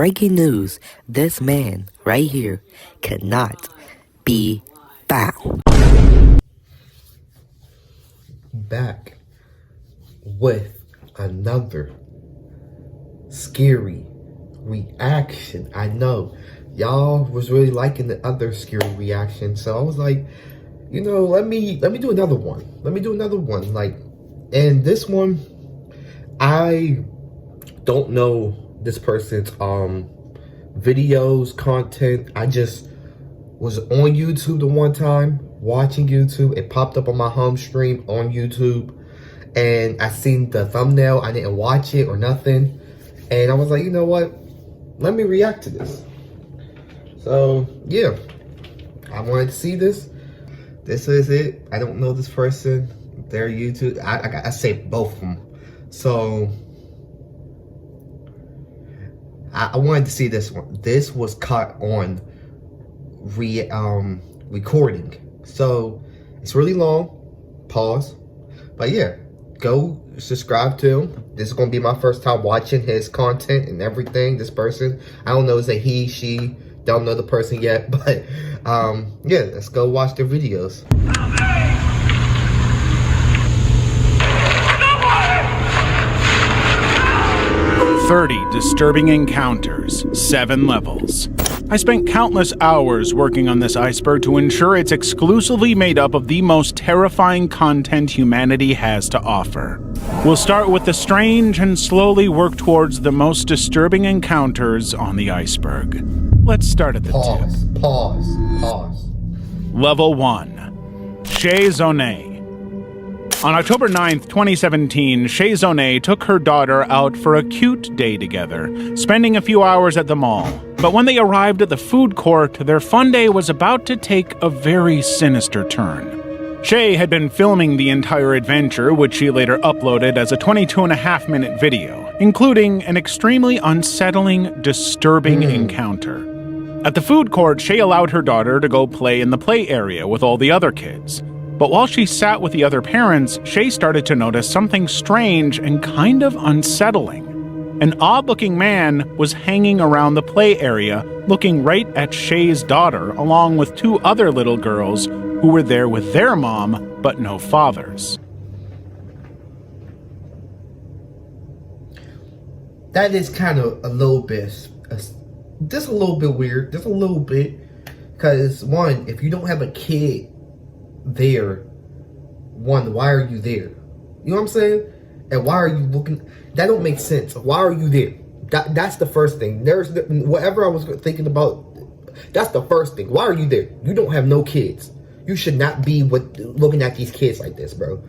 breaking news. This man right here cannot be found. Back with another scary reaction. I know y'all was really liking the other scary reaction, so I was like, you know, let me do another one. Like, and this one, I don't know this person's videos, content. I just was on YouTube the one time, watching YouTube. It popped up on my home stream on YouTube, and I seen the thumbnail. I didn't watch it or nothing, and I was like, you know what? Let me react to this. So yeah, I wanted to see this. This is it. I don't know this person. Their YouTube. I say both of them. So I wanted to see this one. This was caught on recording. So it's really long. Pause. But yeah, go subscribe to him. This is gonna be my first time watching his content and everything. This person, I don't know, is a he, she, don't know the person yet, but yeah, let's go watch their videos. 30 disturbing encounters, 7 levels. I spent countless hours working on this iceberg to ensure it's exclusively made up of the most terrifying content humanity has to offer. We'll start with the strange and slowly work towards the most disturbing encounters on the iceberg. Let's start at the tip. Pause. Level 1. Shay Zonay. On October 9th, 2017, Shay Zonay took her daughter out for a cute day together, spending a few hours at the mall. But when they arrived at the food court, their fun day was about to take a very sinister turn. Shay had been filming the entire adventure, which she later uploaded as a 22.5-minute video, including an extremely unsettling, disturbing encounter. At the food court, Shay allowed her daughter to go play in the play area with all the other kids. But while she sat with the other parents, Shay started to notice something strange and kind of unsettling. An odd-looking man was hanging around the play area, looking right at Shay's daughter, along with 2 other little girls who were there with their mom, but no fathers. That is kind of a little bit, just a little bit weird, just a little bit, because one, if you don't have a kid there, one, why are you there? You know what I'm saying? And why are you looking? That don't make sense. Why are you there? That's the first thing. Whatever I was thinking about, that's the first thing. Why are you there? You don't have no kids. You should not be looking at these kids like this, bro.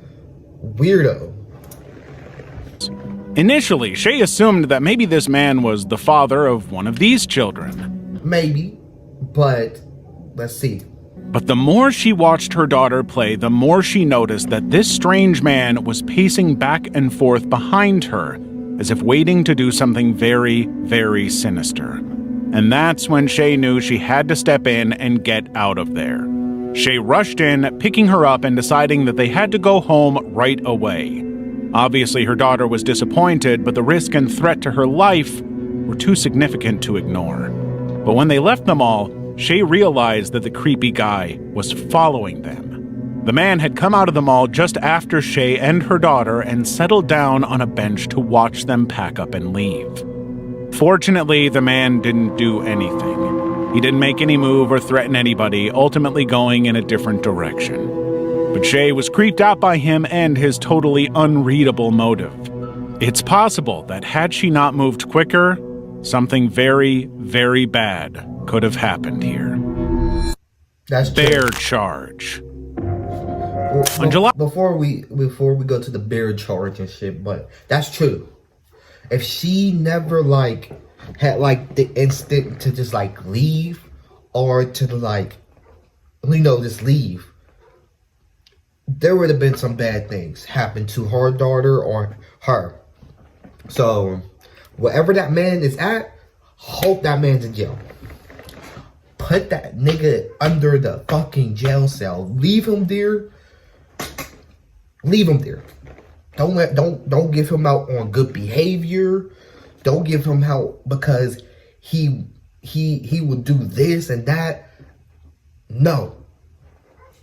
Weirdo. Initially, Shay assumed that maybe this man was the father of one of these children. Maybe, but let's see. But the more she watched her daughter play, the more she noticed that this strange man was pacing back and forth behind her, as if waiting to do something very, very sinister. And that's when Shay knew she had to step in and get out of there. Shay rushed in, picking her up and deciding that they had to go home right away. Obviously, her daughter was disappointed, but the risk and threat to her life were too significant to ignore. But when they left the mall, Shay realized that the creepy guy was following them. The man had come out of the mall just after Shay and her daughter and settled down on a bench to watch them pack up and leave. Fortunately, the man didn't do anything. He didn't make any move or threaten anybody, ultimately going in a different direction. But Shay was creeped out by him and his totally unreadable motive. It's possible that had she not moved quicker, something very, very bad could have happened here. That's bear charge. Before we go to the bear charge and shit, but that's true. If she never had the instinct to just leave, or to just leave, there would have been some bad things happen to her daughter or her. So wherever that man is at, hope that man's in jail. Put that nigga under the fucking jail cell. Leave him there. Leave him there. Don't give him out on good behavior. Don't give him out because he would do this and that. No,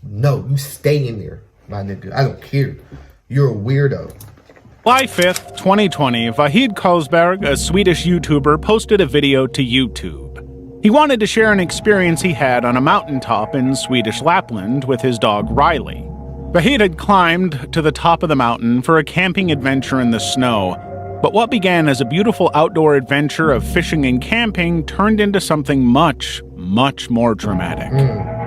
you stay in there, my nigga. I don't care. You're a weirdo. July 5th, 2020, Vahid Kosberg, a Swedish YouTuber, posted a video to YouTube. He wanted to share an experience he had on a mountaintop in Swedish Lapland with his dog Riley. Vahid had climbed to the top of the mountain for a camping adventure in the snow, but what began as a beautiful outdoor adventure of fishing and camping turned into something much, much more dramatic.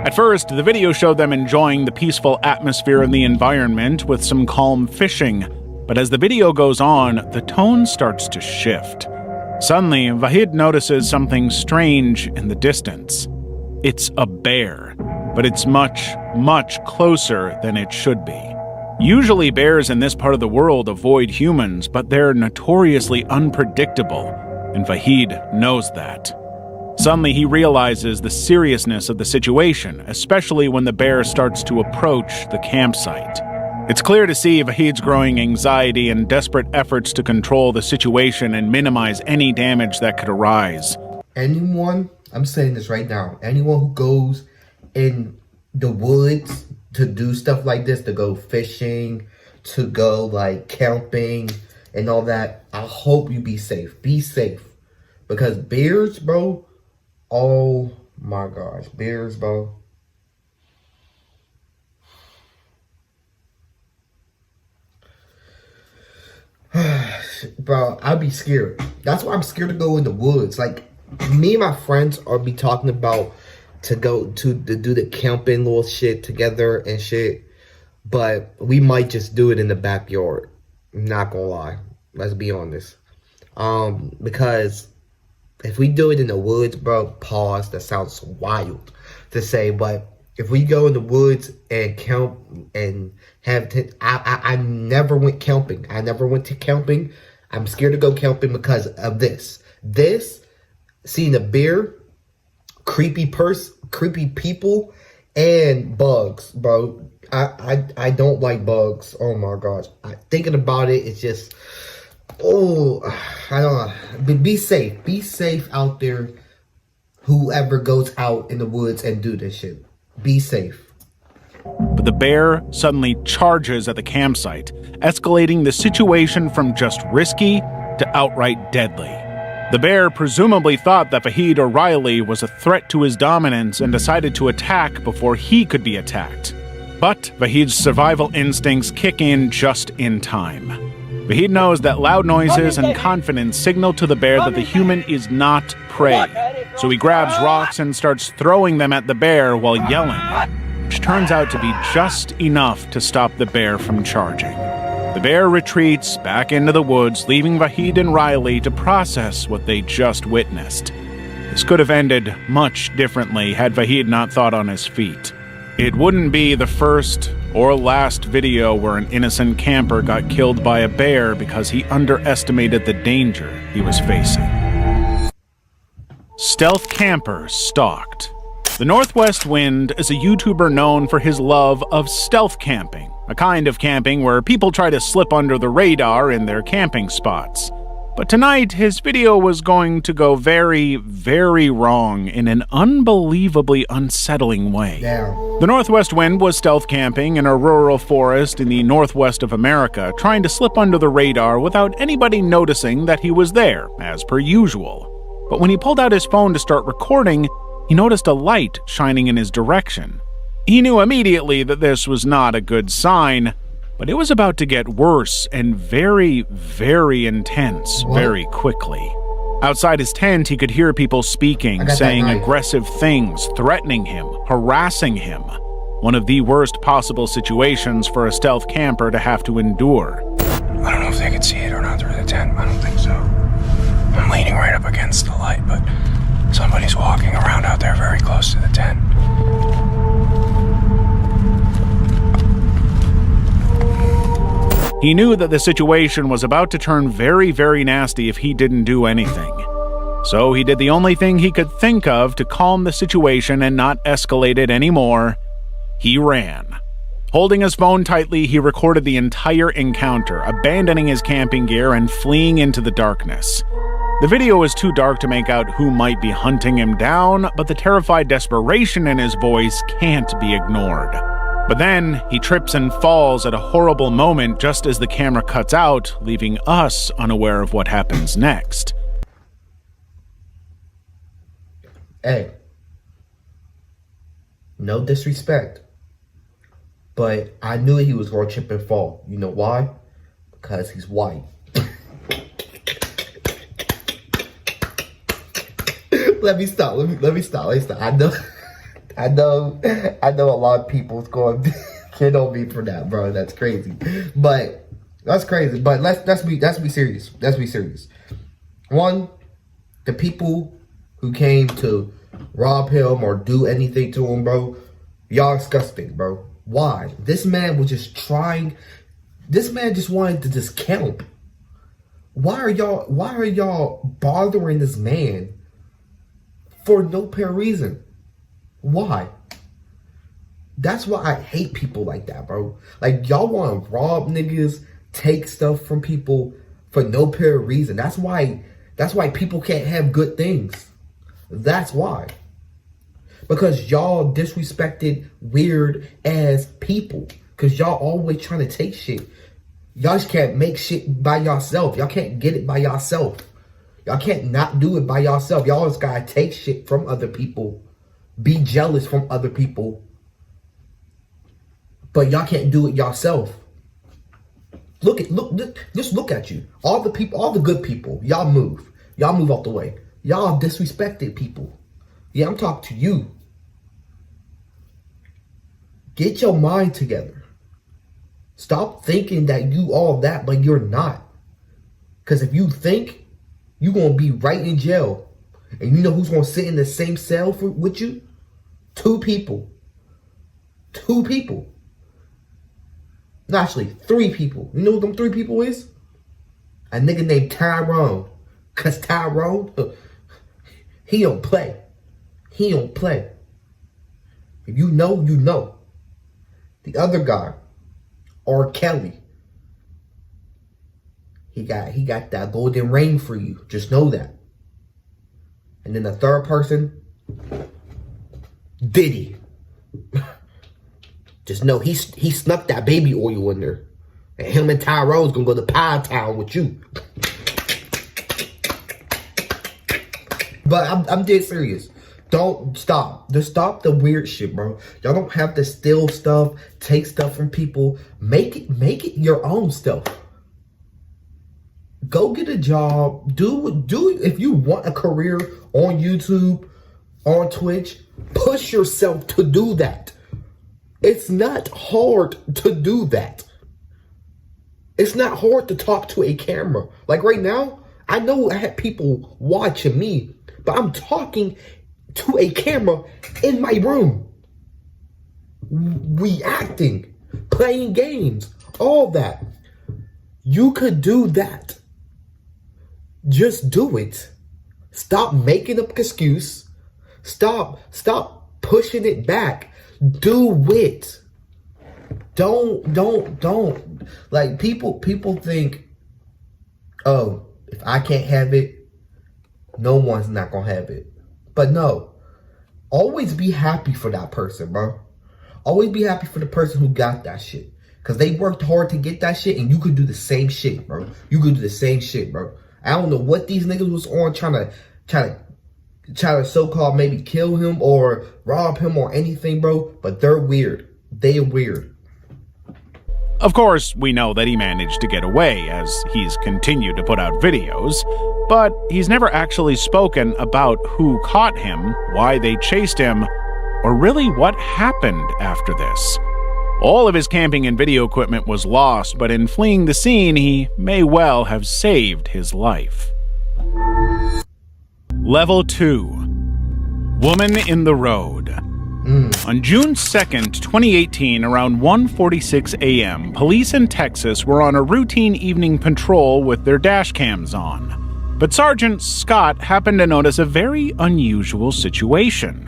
At first, the video showed them enjoying the peaceful atmosphere and the environment with some calm fishing, but as the video goes on, the tone starts to shift. Suddenly, Vahid notices something strange in the distance. It's a bear, but it's much, much closer than it should be. Usually bears in this part of the world avoid humans, but they're notoriously unpredictable, and Vahid knows that. Suddenly he realizes the seriousness of the situation, especially when the bear starts to approach the campsite. It's clear to see Vahid's growing anxiety and desperate efforts to control the situation and minimize any damage that could arise. Anyone, I'm saying this right now, anyone who goes in the woods to do stuff like this, to go fishing, to go like camping and all that, I hope you be safe. Be safe. Because bears, bro, oh my gosh, bears, bro. Bro, I'd be scared. That's why I'm scared to go in the woods. Like, me and my friends are be talking about to go to do the camping little shit together and shit. But we might just do it in the backyard. I'm not gonna lie. Let's be honest. Because if we do it in the woods, bro, pause, that sounds wild to say, but if we go in the woods and camp and I never went camping. I never went to camping. I'm scared to go camping because of this. Seeing a bear, creepy people, and bugs, bro. I don't like bugs. Oh my gosh. Thinking about it, it's just, I don't know. Be safe. Be safe out there. Whoever goes out in the woods and do this shit. Be safe. But the bear suddenly charges at the campsite, escalating the situation from just risky to outright deadly. The bear presumably thought that Vahid or Riley was a threat to his dominance and decided to attack before he could be attacked. But Vahid's survival instincts kick in just in time. Vahid knows that loud noises and confidence signal to the bear that the human is not prey, so he grabs rocks and starts throwing them at the bear while yelling, which turns out to be just enough to stop the bear from charging. The bear retreats back into the woods, leaving Vahid and Riley to process what they just witnessed. This could have ended much differently had Vahid not thought on his feet. It wouldn't be the first or last video where an innocent camper got killed by a bear because he underestimated the danger he was facing. Stealth camper stalked. The Northwest Wind is a YouTuber known for his love of stealth camping, a kind of camping where people try to slip under the radar in their camping spots. But tonight, his video was going to go very, very wrong in an unbelievably unsettling way. Damn. The Northwest Wind was stealth camping in a rural forest in the northwest of America, trying to slip under the radar without anybody noticing that he was there, as per usual. But when he pulled out his phone to start recording, he noticed a light shining in his direction. He knew immediately that this was not a good sign, but it was about to get worse and very, very intense very quickly. Outside his tent, he could hear people speaking, saying aggressive things, threatening him, harassing him. One of the worst possible situations for a stealth camper to have to endure. I don't know if they could see it or not through the tent. I don't think so. I'm leaning right up against the light, but somebody's walking around out there very close to the tent. He knew that the situation was about to turn very, very nasty if he didn't do anything. So he did the only thing he could think of to calm the situation and not escalate it anymore. He ran. Holding his phone tightly, he recorded the entire encounter, abandoning his camping gear and fleeing into the darkness. The video is too dark to make out who might be hunting him down, but the terrified desperation in his voice can't be ignored. But then, he trips and falls at a horrible moment just as the camera cuts out, leaving us unaware of what happens next. Hey, no disrespect, but I knew he was going to trip and fall. You know why? Because he's white. Let me stop. I know a lot of people's going to get on me for that, bro. That's crazy. But let's be serious. Let's be serious. One, the people who came to rob him or do anything to him, bro, y'all disgusting, bro. Why? This man was just trying. This man just wanted to just camp. Why are y'all bothering this man for no apparent reason? Why? That's why I hate people like that, bro. Like, y'all want to rob niggas, take stuff from people for no apparent reason. That's why people can't have good things. That's why. Because y'all disrespected weird ass people. Because y'all always trying to take shit. Y'all just can't make shit by yourself. Y'all can't get it by yourself. Y'all can't not do it by yourself. Y'all just gotta take shit from other people. Be jealous from other people. But y'all can't do it yourself. Just look at you. All the good people, y'all move. Y'all move out the way. Y'all disrespected people. Yeah, I'm talking to you. Get your mind together. Stop thinking that you all that, but you're not. Because if you think, you're going to be right in jail. And you know who's going to sit in the same cell with you? Two people. No, actually, 3 people. You know who them 3 people is? A nigga named Tyrone. Because Tyrone, he don't play. If you know, you know. The other guy, R. Kelly, he got that golden ring for you. Just know that. And then the third person, Diddy. Just know he snuck that baby oil in there. And him and Tyrone's gonna go to Pie Town with you. But I'm dead serious. Don't stop. Just stop the weird shit, bro. Y'all don't have to steal stuff, take stuff from people. Make it your own stuff. Go get a job. Do if you want a career on YouTube, on Twitch, push yourself to do that. It's not hard to do that. It's not hard to talk to a camera. Like right now, I know I have people watching me, but I'm talking to a camera in my room. Reacting, playing games, all that. You could do that. Just do it. Stop making up an excuse. Stop pushing it back. Do it. Don't. Like people think, oh, if I can't have it, no one's not gonna have it. But no, always be happy for that person, bro. Always be happy for the person who got that shit. Because they worked hard to get that shit, and you could do the same shit, bro. You could do the same shit, bro. I don't know what these niggas was on trying to so-called maybe kill him or rob him or anything, bro. But they're weird. They're weird. Of course, we know that he managed to get away as he's continued to put out videos, but he's never actually spoken about who caught him, why they chased him, or really what happened after this. All of his camping and video equipment was lost, but in fleeing the scene, he may well have saved his life. Level 2. Woman in the Road. On June 2nd, 2018, around 1:46 a.m., police in Texas were on a routine evening patrol with their dash cams on. But Sergeant Scott happened to notice a very unusual situation.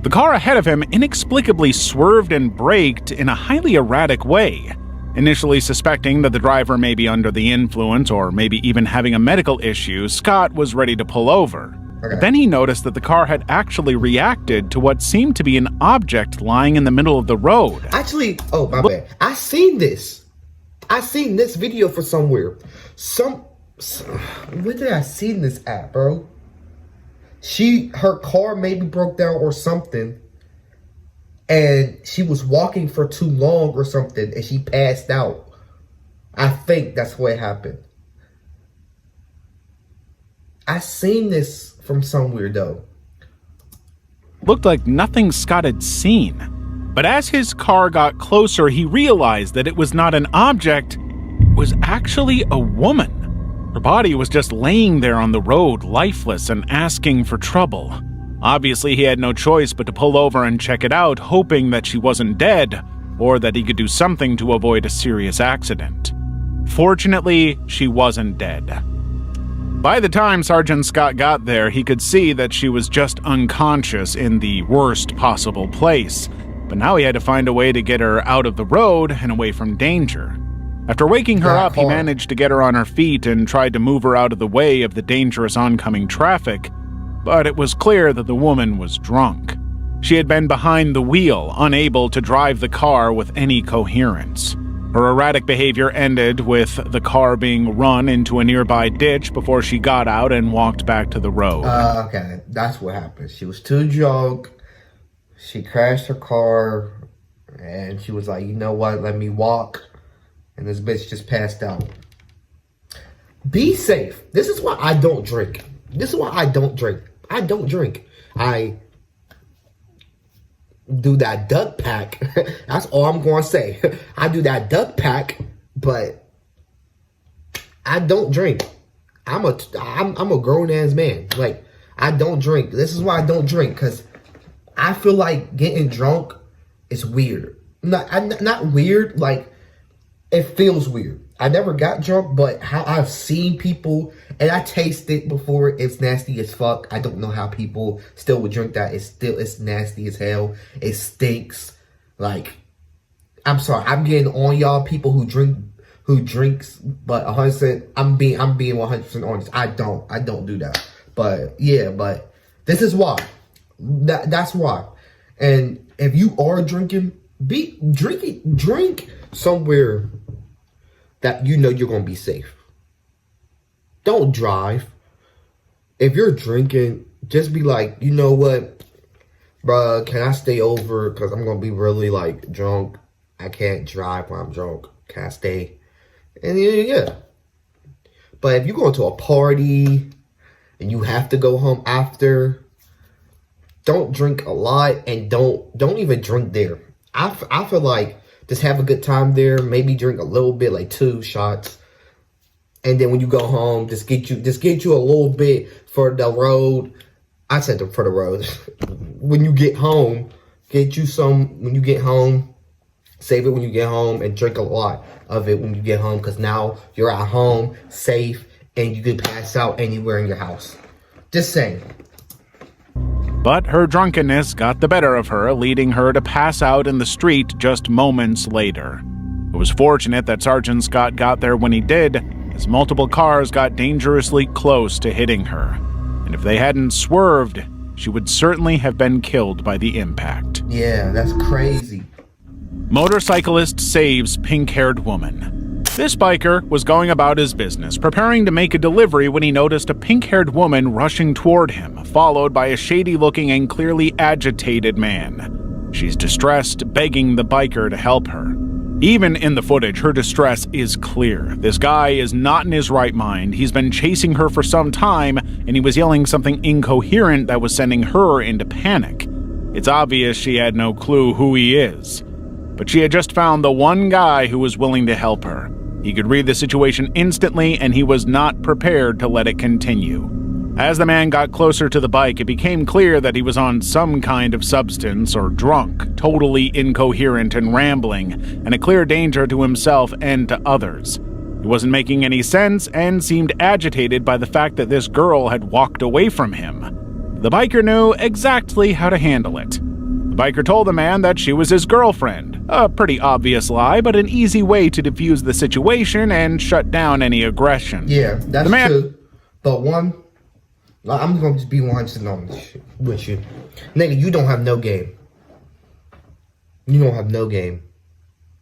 The car ahead of him inexplicably swerved and braked in a highly erratic way. Initially suspecting that the driver may be under the influence or maybe even having a medical issue, Scott was ready to pull over. Okay. Then he noticed that the car had actually reacted to what seemed to be an object lying in the middle of the road. Actually, oh, my bad. I seen this video for somewhere. Where did I see this at, bro? Her car maybe broke down or something. And she was walking for too long or something, and she passed out. I think that's what happened. I seen this from somewhere, though. Looked like nothing Scott had seen. But as his car got closer, he realized that it was not an object, it was actually a woman. Her body was just laying there on the road, lifeless and asking for trouble. Obviously, he had no choice but to pull over and check it out, hoping that she wasn't dead, or that he could do something to avoid a serious accident. Fortunately, she wasn't dead. By the time Sergeant Scott got there, he could see that she was just unconscious in the worst possible place, but now he had to find a way to get her out of the road and away from danger. After waking her up, he managed to get her on her feet and tried to move her out of the way of the dangerous oncoming traffic, but it was clear that the woman was drunk. She had been behind the wheel, unable to drive the car with any coherence. Her erratic behavior ended with the car being run into a nearby ditch before she got out and walked back to the road. Okay, that's what happened. She was too drunk. She crashed her car, and she was like, you know what, let me walk. And this bitch just passed out. Be safe. This is why I don't drink. I don't drink. I do that duck pack. That's all I'm going to say. I do that duck pack, but I don't drink. I'm a grown ass man. Like, I don't drink. This is why I don't drink, because I feel like getting drunk is weird. Not weird, like, it feels weird. I never got drunk, but how I've seen people, and I tasted before, it's nasty as fuck. I don't know how people still would drink that. It's nasty as hell. It stinks. Like, I'm sorry, I'm getting on y'all people who drinks, but 100%, I'm being 100% honest. I don't do that. But yeah, but this is why. That's why. And if you are drinking, drink somewhere that you know you're going to be safe. Don't drive. If you're drinking, just be like, you know what, bruh, can I stay over? Because I'm going to be really, like, drunk. I can't drive when I'm drunk. Can I stay? And yeah. But if you're going to a party and you have to go home after, don't drink a lot, and don't even drink there. I feel like just have a good time there. Maybe drink a little bit, like 2 shots, and then when you go home, just get you a little bit for the road. I said for the road. When you get home, get you some. When you get home, save it when you get home, and drink a lot of it when you get home, because now you're at home, safe, and you can pass out anywhere in your house. Just saying. But her drunkenness got the better of her, leading her to pass out in the street just moments later. It was fortunate that Sergeant Scott got there when he did, as multiple cars got dangerously close to hitting her. And if they hadn't swerved, she would certainly have been killed by the impact. Yeah, that's crazy. Motorcyclist saves pink-haired woman. This biker was going about his business, preparing to make a delivery when he noticed a pink-haired woman rushing toward him, followed by a shady-looking and clearly agitated man. She's distressed, begging the biker to help her. Even in the footage, her distress is clear. This guy is not in his right mind. He's been chasing her for some time, and he was yelling something incoherent that was sending her into panic. It's obvious she had no clue who he is. But she had just found the one guy who was willing to help her. He could read the situation instantly, and he was not prepared to let it continue. As the man got closer to the bike, it became clear that he was on some kind of substance or drunk, totally incoherent and rambling, and a clear danger to himself and to others. He wasn't making any sense and seemed agitated by the fact that this girl had walked away from him. The biker knew exactly how to handle it. The biker told the man that she was his girlfriend, A pretty obvious lie, but an easy way to defuse the situation and shut down any aggression. Yeah, that's true. But I'm gonna just be honest with you. Nigga, you don't have no game. You don't have no game.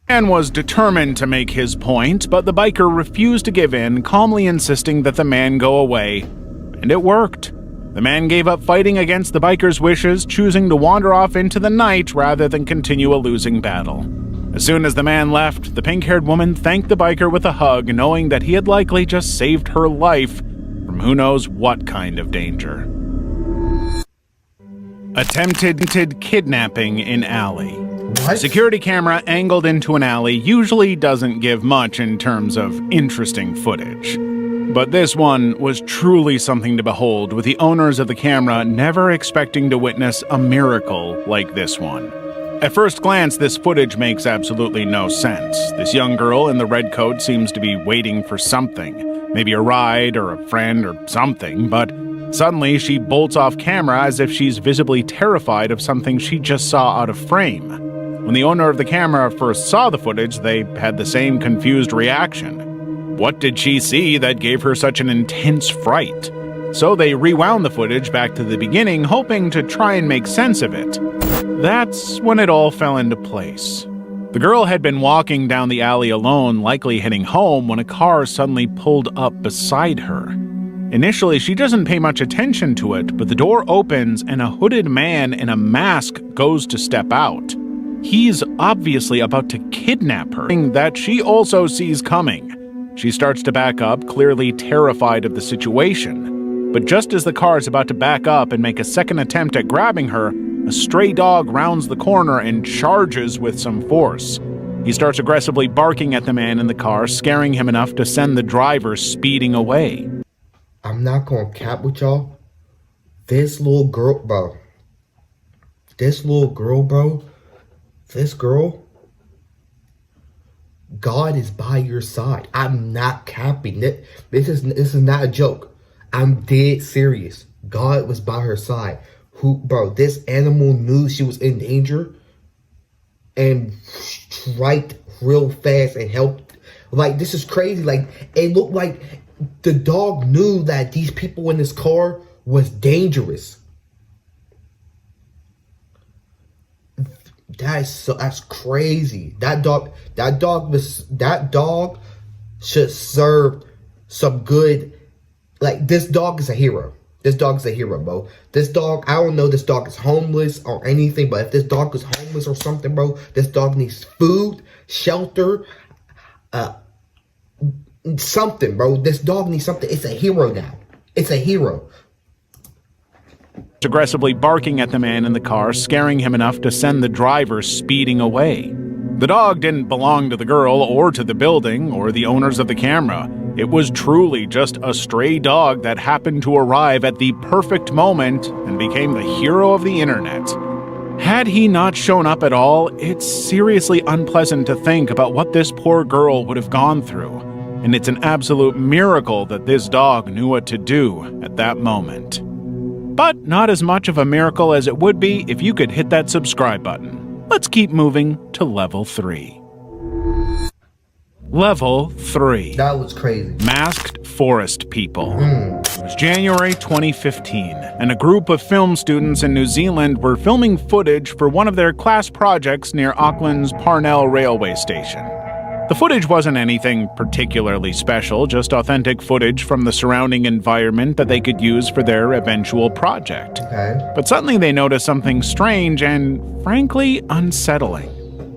Man was determined to make his point, but the biker refused to give in, calmly insisting that the man go away. And it worked. The man gave up fighting against the biker's wishes, choosing to wander off into the night rather than continue a losing battle. As soon as the man left, the pink-haired woman thanked the biker with a hug, knowing that he had likely just saved her life from who knows what kind of danger. Attempted kidnapping in alley. What? A security camera angled into an alley usually doesn't give much in terms of interesting footage. But this one was truly something to behold, with the owners of the camera never expecting to witness a miracle like this one. At first glance, this footage makes absolutely no sense. This young girl in the red coat seems to be waiting for something, maybe a ride or a friend or something, but suddenly she bolts off camera as if she's visibly terrified of something she just saw out of frame. When the owner of the camera first saw the footage, they had the same confused reaction. What did she see that gave her such an intense fright? So they rewound the footage back to the beginning, hoping to try and make sense of it. That's when it all fell into place. The girl had been walking down the alley alone, likely heading home, when a car suddenly pulled up beside her. Initially, she doesn't pay much attention to it, but the door opens and a hooded man in a mask goes to step out. He's obviously about to kidnap her, that she also sees coming. She starts to back up, clearly terrified of the situation. But just as the car is about to back up and make a second attempt at grabbing her, a stray dog rounds the corner and charges with some force. He starts aggressively barking at the man in the car, scaring him enough to send the driver speeding away. I'm not gonna cap with y'all. This little girl, bro. This girl. God is by your side. I'm not capping it. This is not a joke. I'm dead serious. God was by her side. This animal knew she was in danger and striked real fast and helped. Like, this is crazy. Like, it looked like the dog knew that these people in this car was dangerous. That's crazy. That dog should serve some good. Like, this dog is a hero. This dog is a hero, bro. This dog, I don't know, this dog is homeless or anything, but if this dog is homeless or something, bro, this dog needs food, shelter, something, bro. This dog needs something. It's a hero now. It's a hero. Aggressively barking at the man in the car, scaring him enough to send the driver speeding away. The dog didn't belong to the girl or to the building or the owners of the camera. It was truly just a stray dog that happened to arrive at the perfect moment and became the hero of the internet. Had he not shown up at all, it's seriously unpleasant to think about what this poor girl would have gone through. And it's an absolute miracle that this dog knew what to do at that moment. But not as much of a miracle as it would be if you could hit that subscribe button. Let's keep moving to level 3. Level 3. That was crazy. Masked Forest People. It was January 2015, and a group of film students in New Zealand were filming footage for one of their class projects near Auckland's Parnell railway station. The footage wasn't anything particularly special, just authentic footage from the surrounding environment that they could use for their eventual project. Okay. But suddenly they noticed something strange and, frankly, unsettling.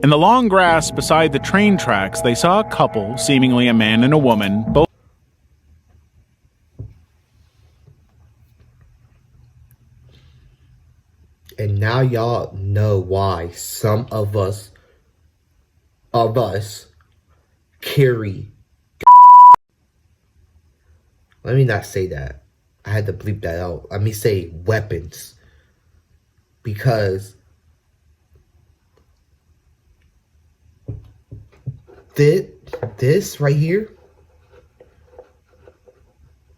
In the long grass beside the train tracks, they saw a couple, seemingly a man and a woman, both. And now y'all know why some of us carry. Let me not say that. I had to bleep that out. Let me say weapons. Because this right here,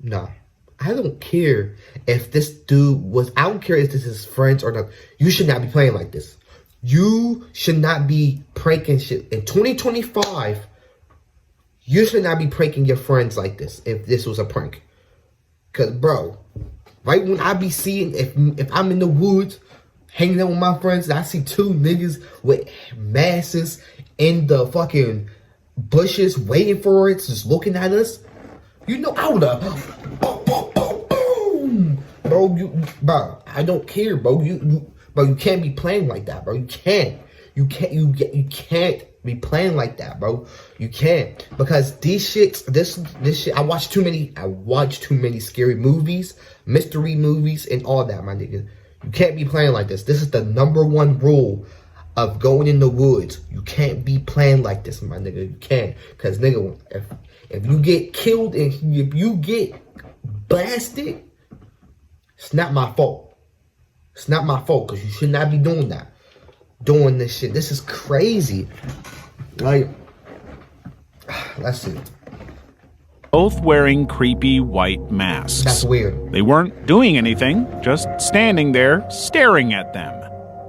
no. I don't care if this dude was, I don't care if this is friends or not. You should not be playing like this. You should not be pranking shit. In 2025, you should not be pranking your friends like this if this was a prank. Because, bro, right when I be seeing, if I'm in the woods, hanging out with my friends, and I see two niggas with masks in the fucking bushes waiting for it, just looking at us, you know, I would have, boom, boom, boom, boom. Bro, I don't care, bro. Bro, you can't be playing like that, bro. You can't be playing like that, bro. You can't, because this shit. I watch too many scary movies, mystery movies, and all that, my nigga. You can't be playing like this. This is the #1 rule of going in the woods. You can't be playing like this, my nigga. You can't, cause nigga, if you get killed and if you get blasted, it's not my fault. It's not my fault, because you should not be doing that. Doing this shit. This is crazy. Like, let's see. Both wearing creepy white masks. That's weird. They weren't doing anything, just standing there, staring at them.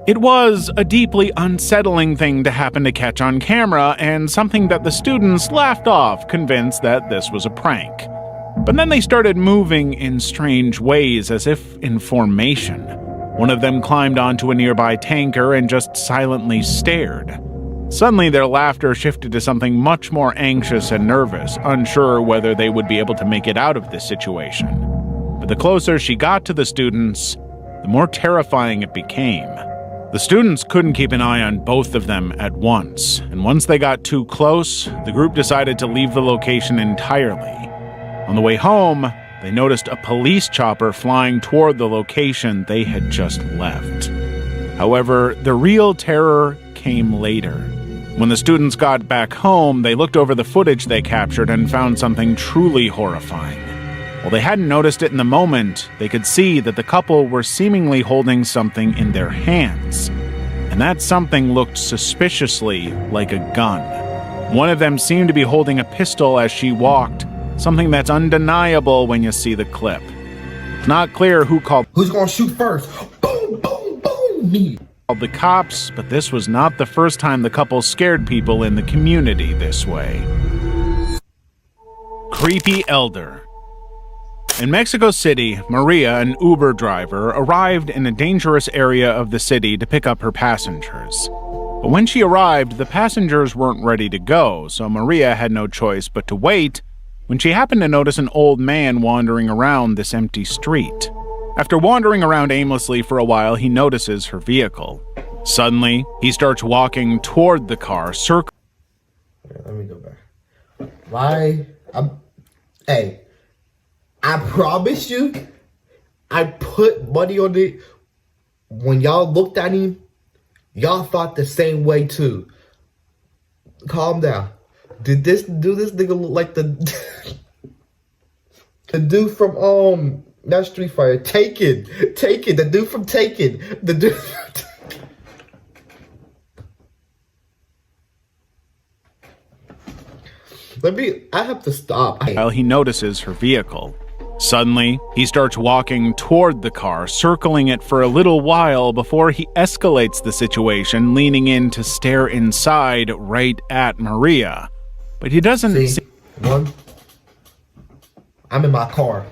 It was a deeply unsettling thing to happen to catch on camera, and something that the students laughed off, convinced that this was a prank. But then they started moving in strange ways, as if in formation. One of them climbed onto a nearby tanker and just silently stared. Suddenly, their laughter shifted to something much more anxious and nervous, unsure whether they would be able to make it out of this situation. But the closer she got to the students, the more terrifying it became. The students couldn't keep an eye on both of them at once, and once they got too close, the group decided to leave the location entirely. On the way home, they noticed a police chopper flying toward the location they had just left. However, the real terror came later. When the students got back home, they looked over the footage they captured and found something truly horrifying. While they hadn't noticed it in the moment, they could see that the couple were seemingly holding something in their hands. And that something looked suspiciously like a gun. One of them seemed to be holding a pistol as she walked, something that's undeniable when you see the clip. It's not clear who's gonna shoot first. Boom, boom, boom, me. Called the cops, but this was not the first time the couple scared people in the community this way. Creepy Elder. In Mexico City, Maria, an Uber driver, arrived in a dangerous area of the city to pick up her passengers. But when she arrived, the passengers weren't ready to go, so Maria had no choice but to wait when she happened to notice an old man wandering around this empty street. After wandering around aimlessly for a while, he notices her vehicle. Suddenly, he starts walking toward the car, circling. Let me go back. Why? Hey, I promise you, I put money on it. When y'all looked at him, y'all thought the same way too. Calm down. Do this nigga look like the dude from that Street Fighter? Taken, the dude from Taken, the dude. I have to stop. While he notices her vehicle. Suddenly, he starts walking toward the car, circling it for a little while before he escalates the situation, leaning in to stare inside right at Maria. But he doesn't see. I'm in my car.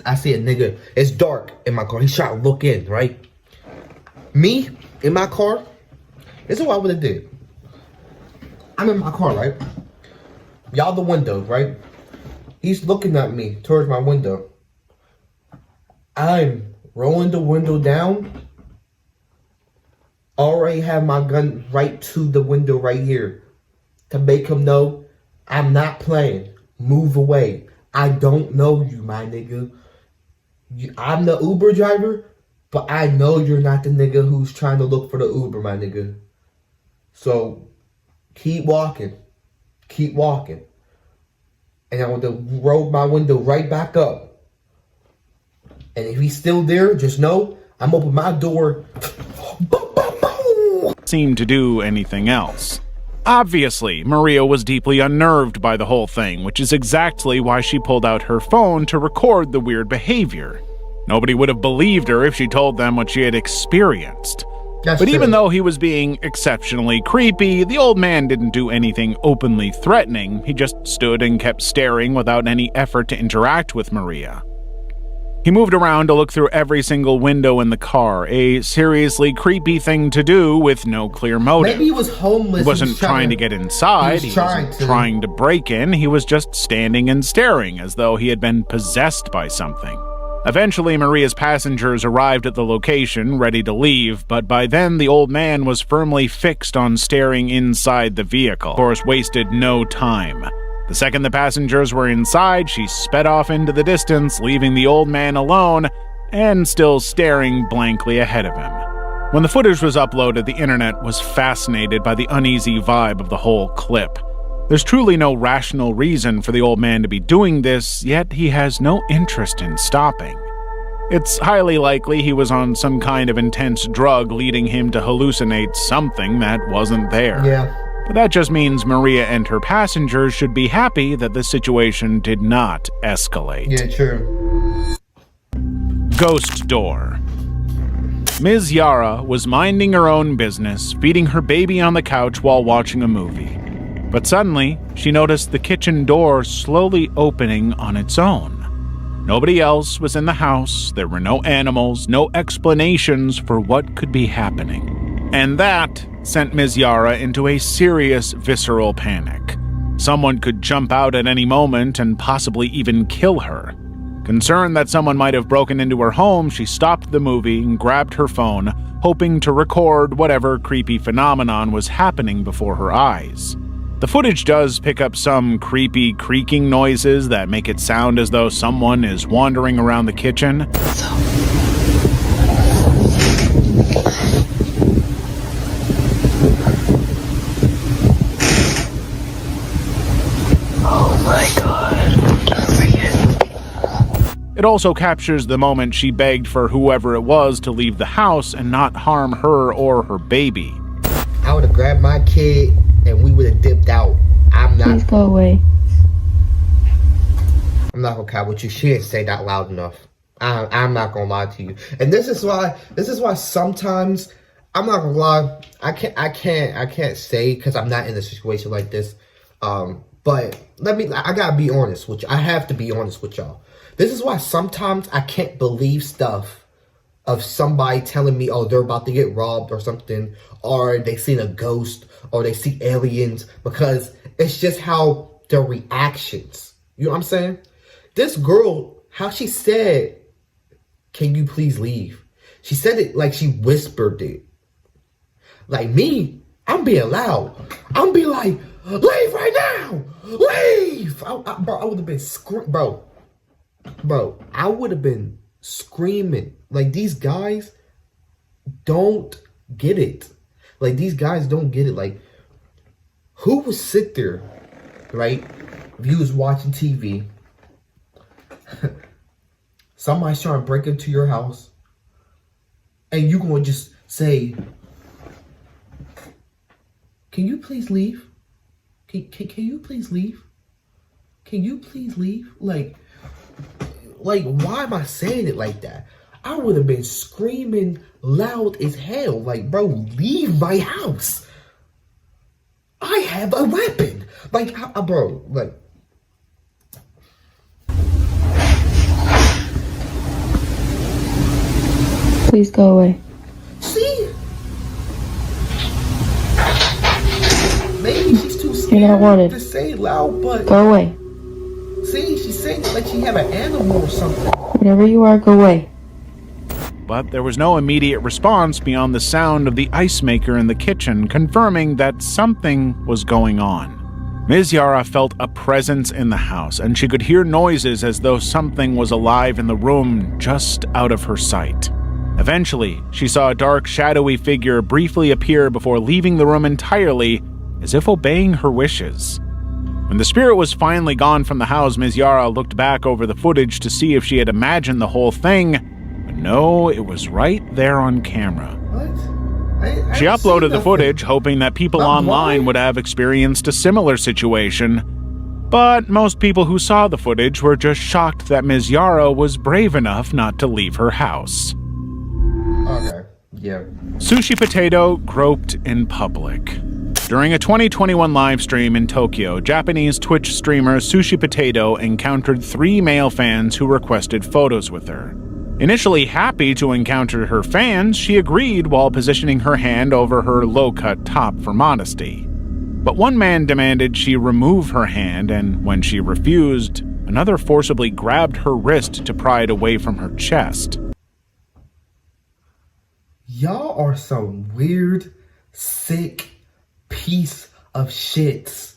I see a nigga. It's dark in my car. He's trying to look in, right? Me, in my car, this is what I would have did. I'm in my car, right? Y'all the window, right? He's looking at me towards my window. I'm rolling the window down. Already have my gun right to the window right here to make him know I'm not playing. Move away. I don't know you, my nigga. I'm the Uber driver, but I know you're not the nigga who's trying to look for the Uber, my nigga. So, keep walking. Keep walking. And I want to roll my window right back up. And if he's still there, just know I'm open my door. Seem to do anything else. Obviously, Maria was deeply unnerved by the whole thing, which is exactly why she pulled out her phone to record the weird behavior. Nobody would have believed her if she told them what she had experienced. That's But true. even though he was being exceptionally creepy, the old man didn't do anything openly threatening. He just stood and kept staring without any effort to interact with Maria. He moved around to look through every single window in the car, a seriously creepy thing to do with no clear motive. Maybe he was homeless. He wasn't trying to get inside, he wasn't trying to break in, he was just standing and staring as though he had been possessed by something. Eventually, Maria's passengers arrived at the location, ready to leave, but by then the old man was firmly fixed on staring inside the vehicle. Of course, wasted no time. The second the passengers were inside, she sped off into the distance, leaving the old man alone and still staring blankly ahead of him. When the footage was uploaded, the internet was fascinated by the uneasy vibe of the whole clip. There's truly no rational reason for the old man to be doing this, yet he has no interest in stopping. It's highly likely he was on some kind of intense drug leading him to hallucinate something that wasn't there. Yeah. But that just means Maria and her passengers should be happy that the situation did not escalate. Yeah, true. Ghost door. Ms. Yara was minding her own business, feeding her baby on the couch while watching a movie. But suddenly, she noticed the kitchen door slowly opening on its own. Nobody else was in the house, there were no animals, no explanations for what could be happening. And that sent Ms. Yara into a serious visceral panic. Someone could jump out at any moment and possibly even kill her. Concerned that someone might have broken into her home, she stopped the movie and grabbed her phone, hoping to record whatever creepy phenomenon was happening before her eyes. The footage does pick up some creepy creaking noises that make it sound as though someone is wandering around the kitchen. Oh my god. It also captures the moment she begged for whoever it was to leave the house and not harm her or her baby. I would have grabbed my kid and we would have dipped out. Please go away. I'm not gonna cap with you. She didn't say that loud enough. I'm not gonna lie to you. And this is why sometimes I'm not gonna lie. I can't say because I'm not in a situation like this. But I gotta be honest with you. I have to be honest with y'all. This is why sometimes I can't believe stuff of somebody telling me, oh, they're about to get robbed or something, or they seen a ghost, or they see aliens, because it's just how their reactions. You know what I'm saying? This girl, how she said, can you please leave? She said it like she whispered it. Like me, I'm being loud. I'm being like, leave right now! Leave! I would have been screaming. Bro, I would have been screaming. Like, these guys don't get it. Like, these guys don't get it. Like, who would sit there, right? If you was watching TV, somebody's trying to break into your house, and you gonna just say, can you please leave? Can you please leave? Can you please leave? Like, why am I saying it like that? I would have been screaming loud as hell. Like, bro, leave my house. I have a weapon. Like, bro, like. Please go away. See? Maybe she's too You're not scared wanted. to say it loud, but. Go away. See, she's saying it like she had an animal or something. Whatever you are, go away. But there was no immediate response beyond the sound of the ice maker in the kitchen, confirming that something was going on. Ms. Yara felt a presence in the house, and she could hear noises as though something was alive in the room just out of her sight. Eventually, she saw a dark, shadowy figure briefly appear before leaving the room entirely, as if obeying her wishes. When the spirit was finally gone from the house, Ms. Yara looked back over the footage to see if she had imagined the whole thing, but no, it was right there on camera. What? She uploaded the footage, hoping that people online would have experienced a similar situation, but most people who saw the footage were just shocked that Ms. Yara was brave enough not to leave her house. Okay. Yeah. Sushi Potato groped in public. During a 2021 live stream in Tokyo, Japanese Twitch streamer Sushi Potato encountered 3 male fans who requested photos with her. Initially happy to encounter her fans, she agreed while positioning her hand over her low-cut top for modesty. But one man demanded she remove her hand, and when she refused, another forcibly grabbed her wrist to pry it away from her chest. Y'all are some weird, sick piece of shits.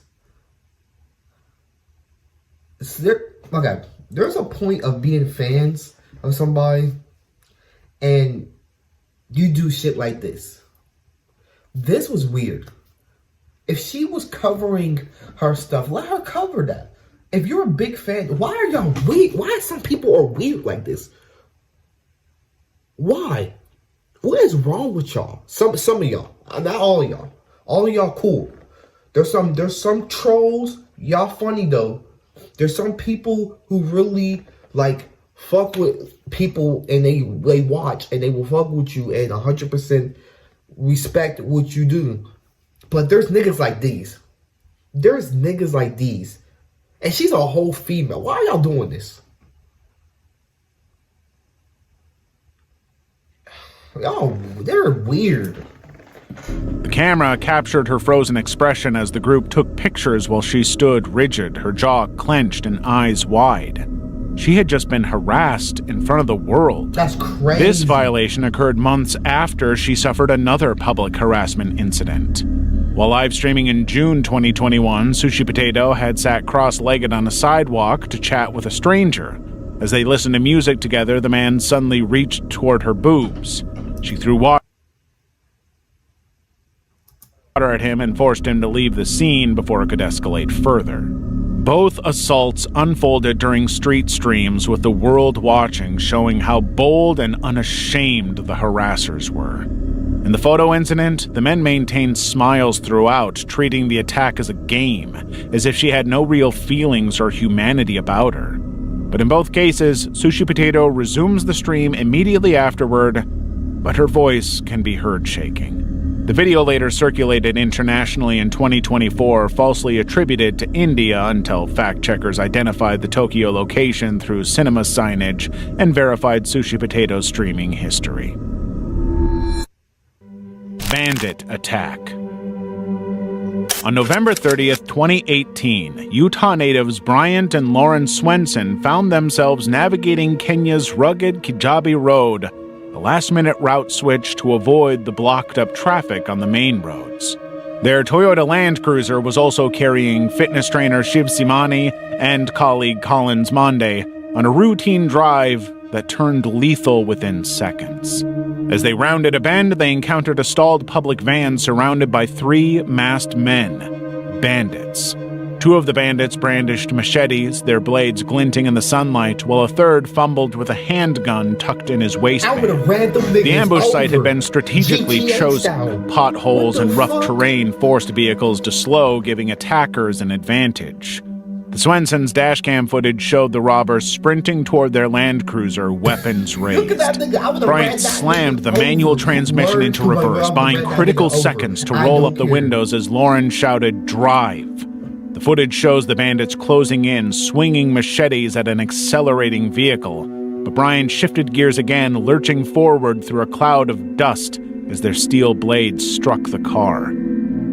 There's a point of being fans of somebody and you do shit like this. This was weird. If she was covering her stuff, let her cover that. If you're a big fan, why are y'all weird? Why some people are weird like this? Why? What is wrong with y'all? Some of y'all, not all of y'all. All of y'all cool. There's some trolls. Y'all funny though. There's some people who really like fuck with people and they watch and they will fuck with you and 100% respect what you do. But there's niggas like these. There's niggas like these. And she's a whole female. Why are y'all doing this? Y'all, they're weird. The camera captured her frozen expression as the group took pictures while she stood rigid, her jaw clenched and eyes wide. She had just been harassed in front of the world. That's crazy. This violation occurred months after she suffered another public harassment incident. While live streaming in June 2021, Sushi Potato had sat cross-legged on a sidewalk to chat with a stranger. As they listened to music together, the man suddenly reached toward her boobs. She threw water at him and forced him to leave the scene before it could escalate further. Both assaults unfolded during street streams with the world watching, showing how bold and unashamed the harassers were. In the photo incident, the men maintained smiles throughout, treating the attack as a game, as if she had no real feelings or humanity about her. But in both cases, Sushi Potato resumes the stream immediately afterward, but her voice can be heard shaking. The video later circulated internationally in 2024, falsely attributed to India until fact-checkers identified the Tokyo location through cinema signage and verified Sushi Potato's streaming history. Bandit attack. On November 30th, 2018, Utah natives Bryant and Lauren Swenson found themselves navigating Kenya's rugged Kijabe Road, a last-minute route switch to avoid the blocked-up traffic on the main roads. Their Toyota Land Cruiser was also carrying fitness trainer Shiv Simani and colleague Collins Monde on a routine drive that turned lethal within seconds. As they rounded a bend, they encountered a stalled public van surrounded by 3 masked men, bandits. 2 of the bandits brandished machetes, their blades glinting in the sunlight, while a third fumbled with a handgun tucked in his waistband. The ambush site had been strategically GTA chosen. style. Potholes and rough fuck? terrain forced vehicles to slow, giving attackers an advantage. The Swensons' dashcam footage showed the robbers sprinting toward their Land Cruiser, weapons raised. Look at that nigga. I would've ran Bryant that slammed nigga the manual over. transmission Word into to my reverse, mother, buying ran that critical nigga over. seconds to I roll don't up the care. windows as Lauren shouted, "Drive!" The footage shows the bandits closing in, swinging machetes at an accelerating vehicle. But Bryant shifted gears again, lurching forward through a cloud of dust as their steel blades struck the car.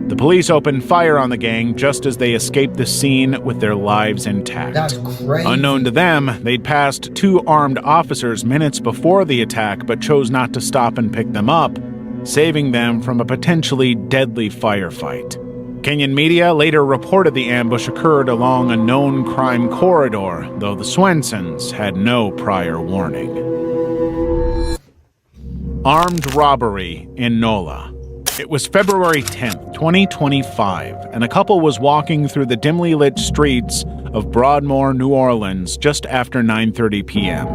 The police opened fire on the gang just as they escaped the scene with their lives intact. That's crazy. Unknown to them, they'd passed 2 armed officers minutes before the attack but chose not to stop and pick them up, saving them from a potentially deadly firefight. Kenyan media later reported the ambush occurred along a known crime corridor, though the Swensons had no prior warning. Armed robbery in Nola. It was February 10th, 2025, and a couple was walking through the dimly lit streets of Broadmoor, New Orleans, just after 9:30 p.m.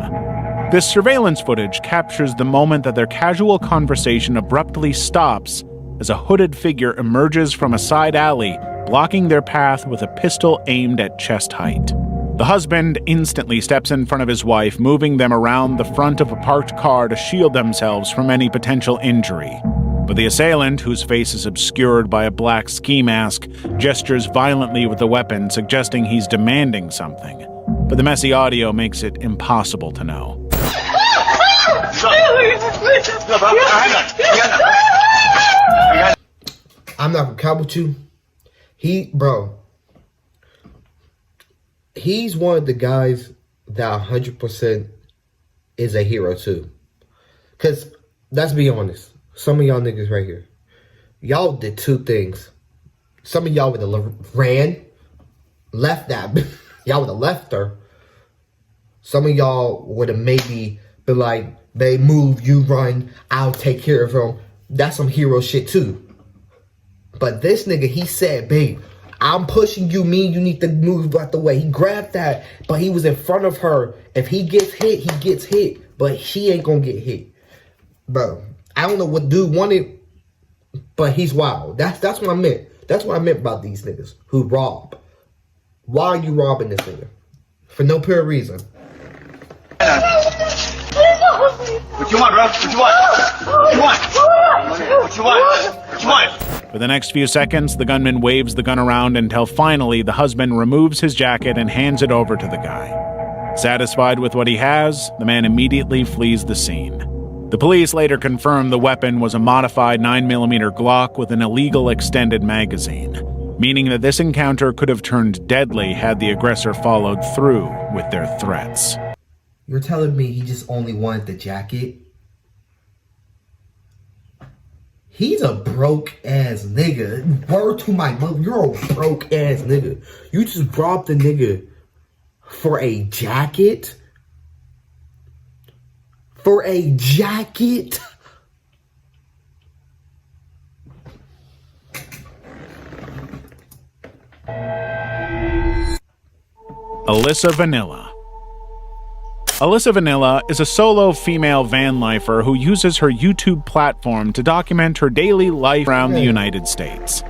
This surveillance footage captures the moment that their casual conversation abruptly stops as a hooded figure emerges from a side alley, blocking their path with a pistol aimed at chest height. The husband instantly steps in front of his wife, moving them around the front of a parked car to shield themselves from any potential injury. But the assailant, whose face is obscured by a black ski mask, gestures violently with the weapon, suggesting he's demanding something. But the messy audio makes it impossible to know. I'm not gonna count with you. He's one of the guys that 100% is a hero too. Cause let's be honest, some of y'all niggas right here, y'all did two things. Some of y'all would have left that. Y'all would have left her. Some of y'all would have maybe been like, they move, you run, I'll take care of him. That's some hero shit too. But this nigga, he said, babe, I'm pushing you, you need to move out the way. He grabbed that, but he was in front of her. If he gets hit, he gets hit. But she ain't gonna get hit. Bro, I don't know what dude wanted, but he's wild. That's what I meant. That's what I meant about these niggas who rob. Why are you robbing this nigga? For no pure reason. What you want, bro? What you want? What you want? What you want? What you want? For the next few seconds, the gunman waves the gun around until finally the husband removes his jacket and hands it over to the guy. Satisfied with what he has, the man immediately flees the scene. The police later confirmed the weapon was a modified 9mm Glock with an illegal extended magazine, meaning that this encounter could have turned deadly had the aggressor followed through with their threats. You're telling me he just only wanted the jacket? He's a broke-ass nigga. Word to my mother, you're a broke-ass nigga. You just robbed the nigga for a jacket? For a jacket? Alyssa Vanilla. Alyssa Vanilla is a solo female van lifer who uses her YouTube platform to document her daily life around the United States.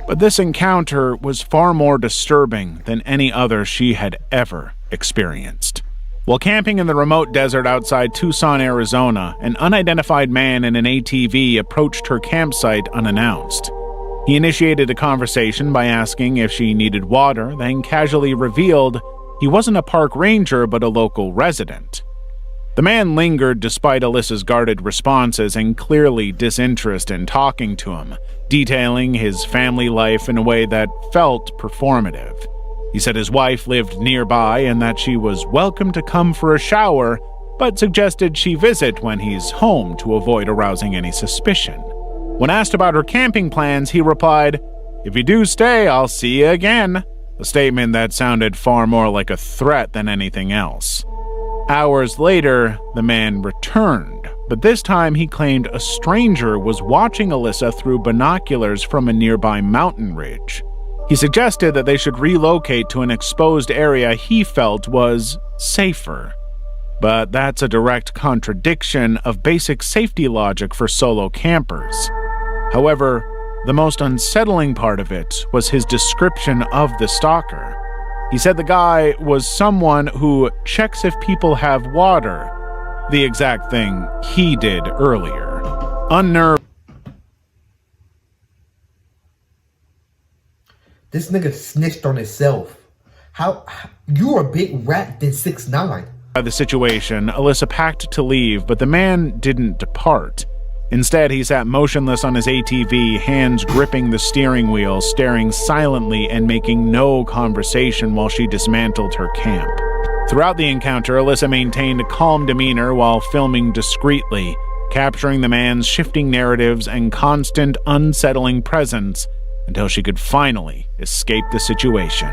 But this encounter was far more disturbing than any other she had ever experienced. While camping in the remote desert outside Tucson, Arizona, an unidentified man in an ATV approached her campsite unannounced. He initiated a conversation by asking if she needed water, then casually revealed he wasn't a park ranger but a local resident. The man lingered despite Alyssa's guarded responses and clearly disinterest in talking to him, detailing his family life in a way that felt performative. He said his wife lived nearby and that she was welcome to come for a shower, but suggested she visit when he's home to avoid arousing any suspicion. When asked about her camping plans, he replied, "If you do stay, I'll see you again," a statement that sounded far more like a threat than anything else. Hours later, the man returned, but this time he claimed a stranger was watching Alyssa through binoculars from a nearby mountain ridge. He suggested that they should relocate to an exposed area he felt was safer. But that's a direct contradiction of basic safety logic for solo campers. However, the most unsettling part of it was his description of the stalker. He said the guy was someone who checks if people have water, the exact thing he did earlier. Unnerved. This nigga snitched on himself. How you a big rat than 6'9"? By the situation, Alyssa packed to leave, but the man didn't depart. Instead, he sat motionless on his ATV, hands gripping the steering wheel, staring silently and making no conversation while she dismantled her camp. Throughout the encounter, Alyssa maintained a calm demeanor while filming discreetly, capturing the man's shifting narratives and constant unsettling presence until she could finally escape the situation.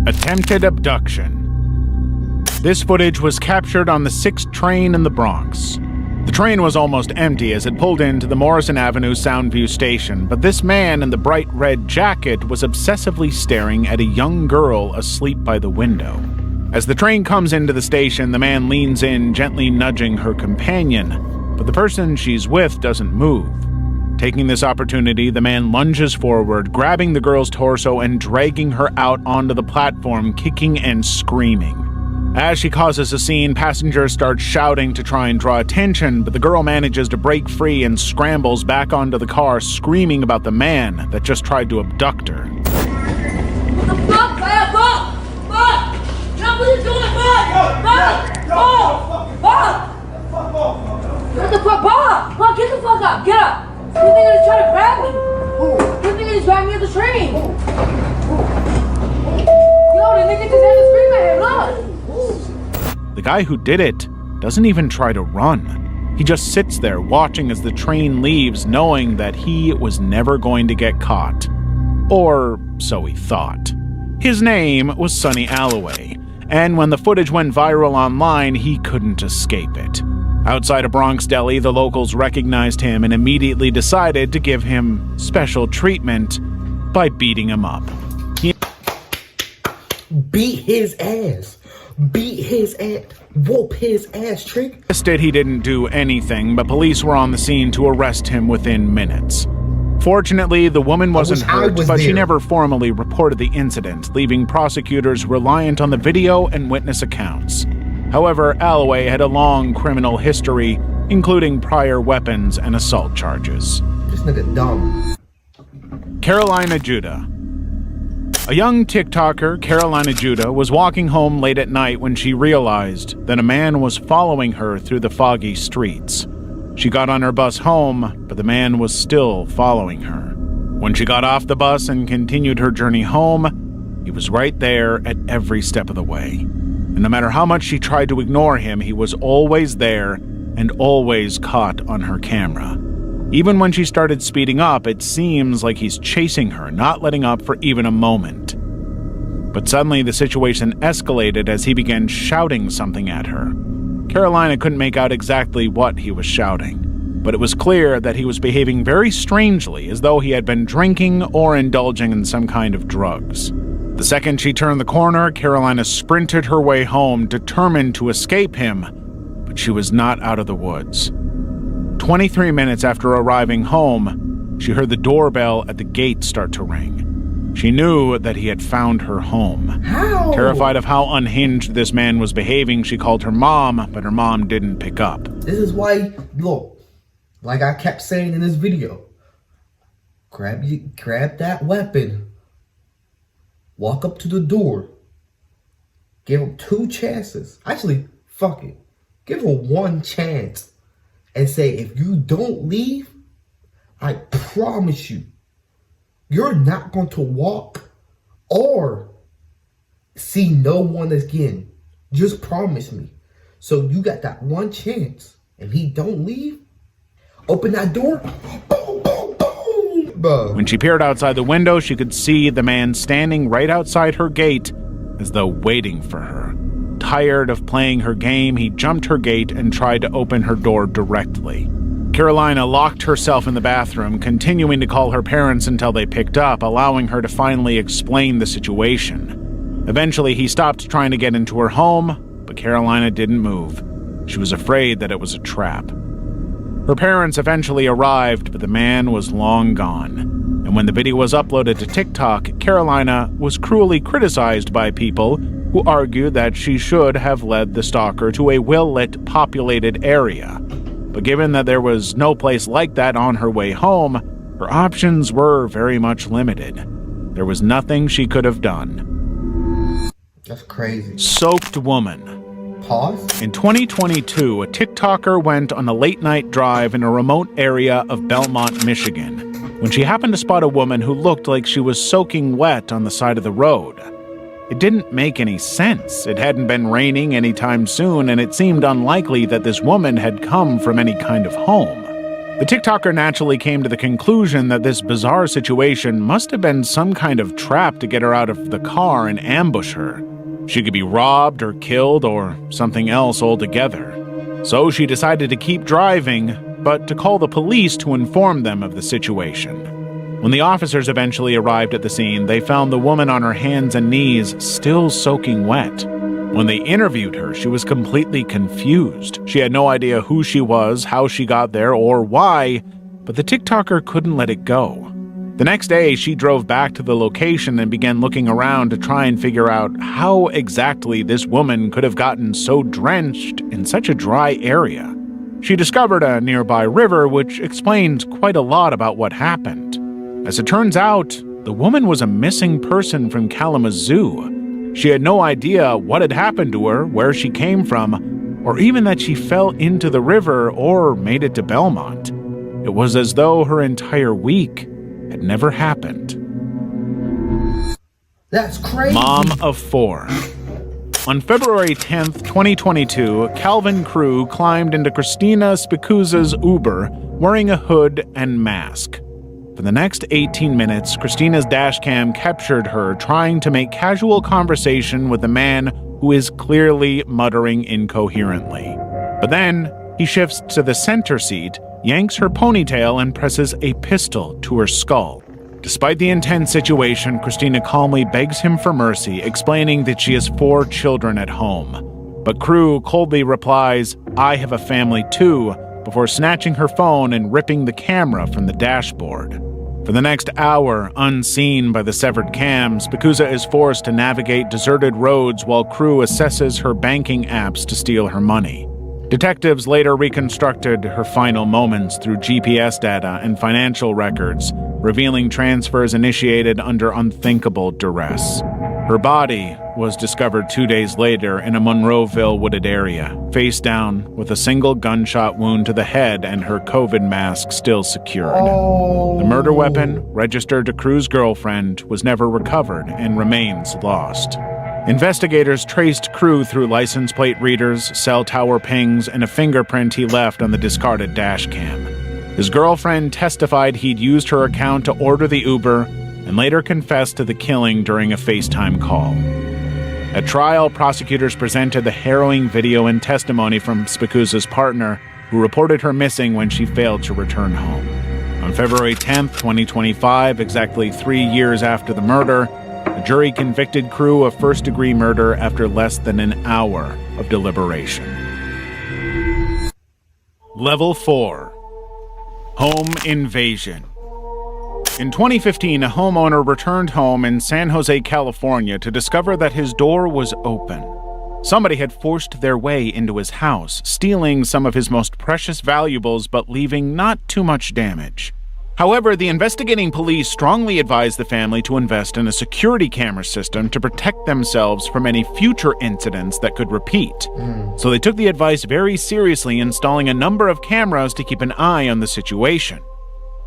Attempted abduction. This footage was captured on the 6th train in the Bronx. The train was almost empty as it pulled into the Morrison Avenue Soundview station, but this man in the bright red jacket was obsessively staring at a young girl asleep by the window. As the train comes into the station, the man leans in, gently nudging her companion, but the person she's with doesn't move. Taking this opportunity, the man lunges forward, grabbing the girl's torso and dragging her out onto the platform, kicking and screaming. As she causes a scene, passengers start shouting to try and draw attention, but the girl manages to break free and scrambles back onto the car, screaming about the man that just tried to abduct her. What the fuck, man? Fuck! Fuck! What are you doing, fuck? Fuck! Fuck! Fuck! What the fuck, Bob? Bob, get the fuck up! Get up! You think he's trying to grab me? You think he's grabbing me at the train? Yo, the nigga just had to scream at him, look! The guy who did it doesn't even try to run. He just sits there watching as the train leaves, knowing that he was never going to get caught. Or so he thought. His name was Sonny Alloway, and when the footage went viral online, he couldn't escape it. Outside a Bronx deli, the locals recognized him and immediately decided to give him special treatment by beating him up. Beat his ass. Beat his ass. Whoop his ass, Trick. Instead, he didn't do anything, but police were on the scene to arrest him within minutes. Fortunately, the woman wasn't hurt, but she never formally reported the incident, leaving prosecutors reliant on the video and witness accounts. However, Alloway had a long criminal history, including prior weapons and assault charges. This nigga dumb. Carolina Judah. A young TikToker, Carolina Judah, was walking home late at night when she realized that a man was following her through the foggy streets. She got on her bus home, but the man was still following her. When she got off the bus and continued her journey home, he was right there at every step of the way. And no matter how much she tried to ignore him, he was always there and always caught on her camera. Even when she started speeding up, it seems like he's chasing her, not letting up for even a moment. But suddenly the situation escalated as he began shouting something at her. Carolina couldn't make out exactly what he was shouting, but it was clear that he was behaving very strangely, as though he had been drinking or indulging in some kind of drugs. The second she turned the corner, Carolina sprinted her way home, determined to escape him, but she was not out of the woods. 23 minutes after arriving home, she heard the doorbell at the gate start to ring. She knew that he had found her home. How? Terrified of how unhinged this man was behaving, she called her mom, but her mom didn't pick up. This is why, look, like I kept saying in this video, grab that weapon, walk up to the door, give him 2 chances. Actually, fuck it. Give him 1 chance. And say, if you don't leave, I promise you, you're not going to walk or see no one again. Just promise me. So you got that 1 chance. If he don't leave, open that door. Boom, boom, boom. Bro. When she peered outside the window, she could see the man standing right outside her gate, as though waiting for her. Tired of playing her game, he jumped her gate and tried to open her door directly. Carolina locked herself in the bathroom, continuing to call her parents until they picked up, allowing her to finally explain the situation. Eventually, he stopped trying to get into her home, but Carolina didn't move. She was afraid that it was a trap. Her parents eventually arrived, but the man was long gone. And when the video was uploaded to TikTok, Carolina was cruelly criticized by people who argued that she should have led the stalker to a well-lit, populated area. But given that there was no place like that on her way home, her options were very much limited. There was nothing she could have done. That's crazy. Soaked woman. Pause. In 2022, a TikToker went on a late-night drive in a remote area of Belmont, Michigan, when she happened to spot a woman who looked like she was soaking wet on the side of the road. It didn't make any sense. It hadn't been raining anytime soon, and it seemed unlikely that this woman had come from any kind of home. The TikToker naturally came to the conclusion that this bizarre situation must have been some kind of trap to get her out of the car and ambush her. She could be robbed or killed or something else altogether. So she decided to keep driving, but to call the police to inform them of the situation. When the officers eventually arrived at the scene, they found the woman on her hands and knees, still soaking wet. When they interviewed her, she was completely confused. She had no idea who she was, how she got there, or why, but the TikToker couldn't let it go. The next day, she drove back to the location and began looking around to try and figure out how exactly this woman could have gotten so drenched in such a dry area. She discovered a nearby river, which explained quite a lot about what happened. As it turns out, the woman was a missing person from Kalamazoo. She had no idea what had happened to her, where she came from, or even that she fell into the river or made it to Belmont. It was as though her entire week had never happened. That's crazy. Mom of 4. On February 10th, 2022, Calvin Crew climbed into Christina Spicuzza's Uber wearing a hood and mask. For the next 18 minutes, Christina's dashcam captured her trying to make casual conversation with a man who is clearly muttering incoherently. But then, he shifts to the center seat, yanks her ponytail, and presses a pistol to her skull. Despite the intense situation, Christina calmly begs him for mercy, explaining that she has 4 children at home. But Crew coldly replies, "I have a family too," before snatching her phone and ripping the camera from the dashboard. For the next hour, unseen by the severed cam, Spicuzza is forced to navigate deserted roads while Crew assesses her banking apps to steal her money. Detectives later reconstructed her final moments through GPS data and financial records, revealing transfers initiated under unthinkable duress. Her body was discovered 2 days later in a Monroeville wooded area, face down with a single gunshot wound to the head and her COVID mask still secured. The murder weapon, registered to Crew's girlfriend, was never recovered and remains lost. Investigators traced Crew through license plate readers, cell tower pings, and a fingerprint he left on the discarded dashcam. His girlfriend testified he'd used her account to order the Uber and later confessed to the killing during a FaceTime call. At trial, prosecutors presented the harrowing video and testimony from Spicuzza's partner, who reported her missing when she failed to return home. On February 10th, 2025, exactly 3 years after the murder, the jury convicted Crew of first-degree murder after less than an hour of deliberation. Level 4. Home Invasion. In 2015, a homeowner returned home in San Jose, California to discover that his door was open. Somebody had forced their way into his house, stealing some of his most precious valuables but leaving not too much damage. However, the investigating police strongly advised the family to invest in a security camera system to protect themselves from any future incidents that could repeat. So they took the advice very seriously, installing a number of cameras to keep an eye on the situation.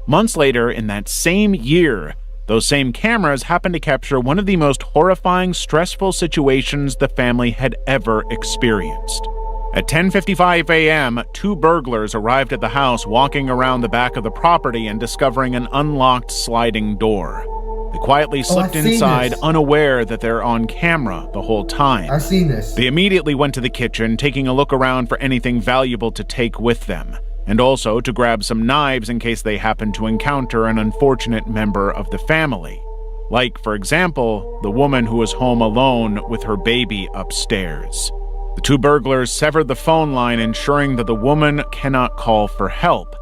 Months later, in that same year, those same cameras happened to capture one of the most horrifying, stressful situations the family had ever experienced. At 10:55 a.m., 2 burglars arrived at the house, walking around the back of the property and discovering an unlocked sliding door. They quietly slipped inside, unaware that they're on camera the whole time. I've seen this. They immediately went to the kitchen, taking a look around for anything valuable to take with them, and also to grab some knives in case they happened to encounter an unfortunate member of the family. Like, for example, the woman who was home alone with her baby upstairs. The 2 burglars severed the phone line, ensuring that the woman cannot call for help.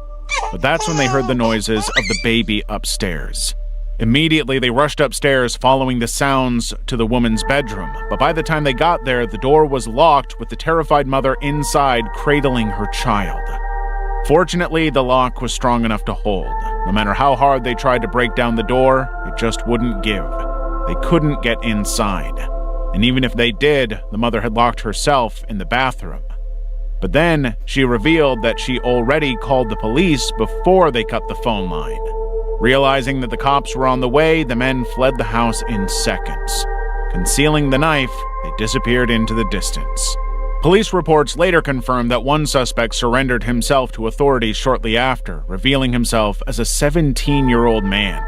But that's when they heard the noises of the baby upstairs. Immediately, they rushed upstairs, following the sounds to the woman's bedroom. But by the time they got there, the door was locked, with the terrified mother inside cradling her child. Fortunately, the lock was strong enough to hold. No matter how hard they tried to break down the door, it just wouldn't give. They couldn't get inside. And even if they did, the mother had locked herself in the bathroom. But then, she revealed that she already called the police before they cut the phone line. Realizing that the cops were on the way, the men fled the house in seconds. Concealing the knife, they disappeared into the distance. Police reports later confirmed that one suspect surrendered himself to authorities shortly after, revealing himself as a 17-year-old man.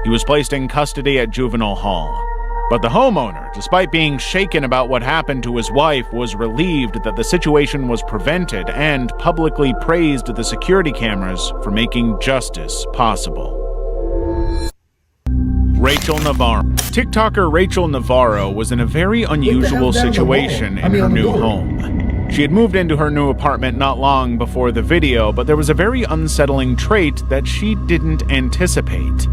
He was placed in custody at juvenile hall. But the homeowner, despite being shaken about what happened to his wife, was relieved that the situation was prevented and publicly praised the security cameras for making justice possible. Rachel Navarro. TikToker Rachel Navarro was in a very unusual situation in her new home. She had moved into her new apartment not long before the video, but there was a very unsettling trait that she didn't anticipate.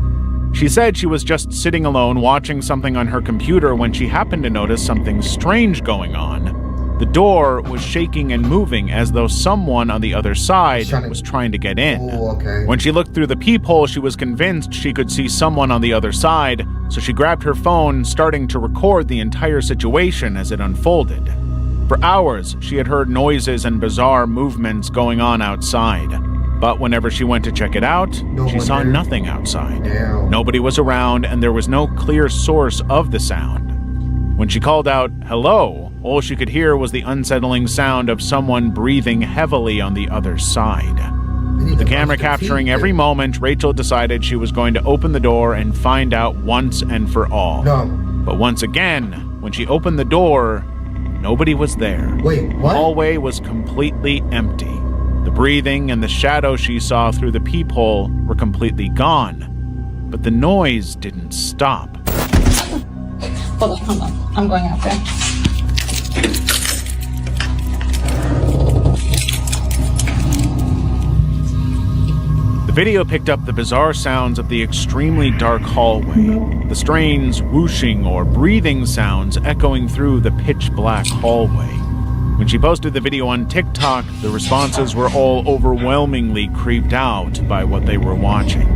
She said she was just sitting alone watching something on her computer when she happened to notice something strange going on. The door was shaking and moving as though someone on the other side was trying to get in. Oh, okay. When she looked through the peephole, she was convinced she could see someone on the other side, so she grabbed her phone, starting to record the entire situation as it unfolded. For hours, she had heard noises and bizarre movements going on outside. But whenever she went to check it out, she saw nothing outside. Damn. Nobody was around, and there was no clear source of the sound. When she called out, "Hello," all she could hear was the unsettling sound of someone breathing heavily on the other side. With the camera capturing every moment, Rachel decided she was going to open the door and find out once and for all. No. But once again, when she opened the door, nobody was there. Wait, what? The hallway was completely empty. The breathing and the shadow she saw through the peephole were completely gone. But the noise didn't stop. Hold on. I'm going out there. The video picked up the bizarre sounds of the extremely dark hallway, the strange whooshing or breathing sounds echoing through the pitch-black hallway. When she posted the video on TikTok, the responses were all overwhelmingly creeped out by what they were watching.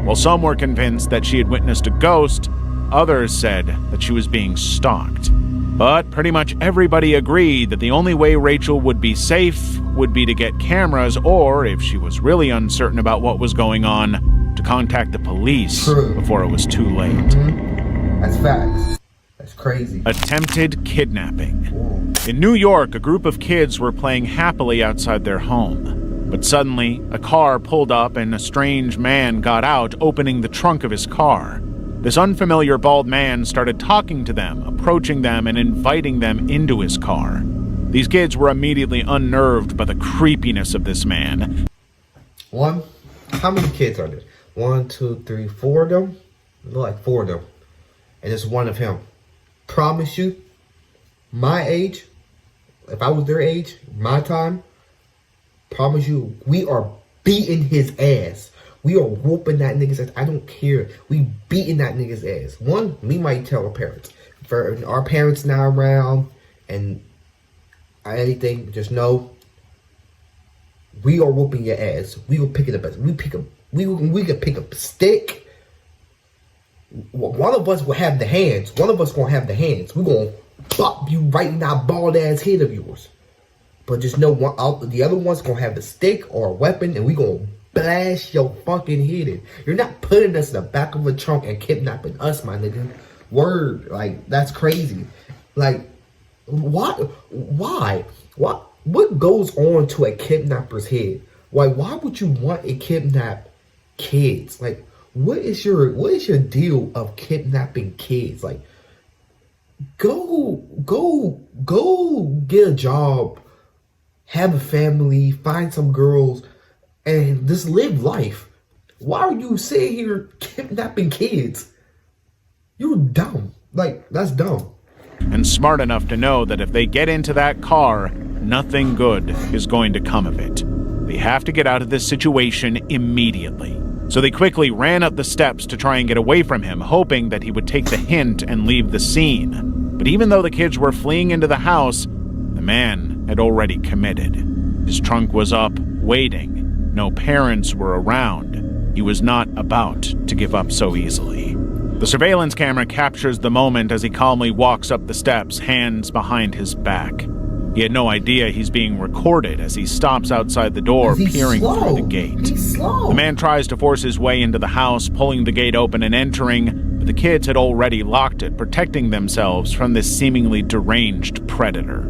While some were convinced that she had witnessed a ghost, others said that she was being stalked. But pretty much everybody agreed that the only way Rachel would be safe would be to get cameras, or, if she was really uncertain about what was going on, to contact the police before it was too late. That's facts. That's crazy. Attempted kidnapping. In New York, a group of kids were playing happily outside their home. But suddenly, a car pulled up and a strange man got out, opening the trunk of his car. This unfamiliar bald man started talking to them, approaching them, and inviting them into his car. These kids were immediately unnerved by the creepiness of this man. How many kids are there? 1, 2, 3, 4 of them? Look like 4 of them. And it's one of him. Promise you, my age, if I was their age, my time, promise you, we are beating his ass. We are whooping that nigga's ass. I don't care. We beating that nigga's ass. One, we might tell our parents. For our parents now around and anything, just know we are whooping your ass. We will pick it up. We can pick up a stick. One of us will have the hands. One of us gonna have the hands. We gonna bop you right in that bald ass head of yours. But just know the other one's gonna have the stick or a weapon, and we gonna blast your fucking head in. You're not putting us in the back of a trunk and kidnapping us, my nigga. Word, like, that's crazy. Like, why? What goes on to a kidnapper's head? Why would you want to kidnap kids? Like, what is your deal of kidnapping kids? Like, go get a job, have a family, find some girls, and just live life. Why are you sitting here kidnapping kids? You're dumb. Like, that's dumb. And smart enough to know that if they get into that car, nothing good is going to come of it. They have to get out of this situation immediately. So they quickly ran up the steps to try and get away from him, hoping that he would take the hint and leave the scene. But even though the kids were fleeing into the house, the man had already committed. His trunk was up, waiting. No parents were around. He was not about to give up so easily. The surveillance camera captures the moment as he calmly walks up the steps, hands behind his back. He had no idea he's being recorded as he stops outside the door, peering through the gate. He's slow. The man tries to force his way into the house, pulling the gate open and entering, but the kids had already locked it, protecting themselves from this seemingly deranged predator.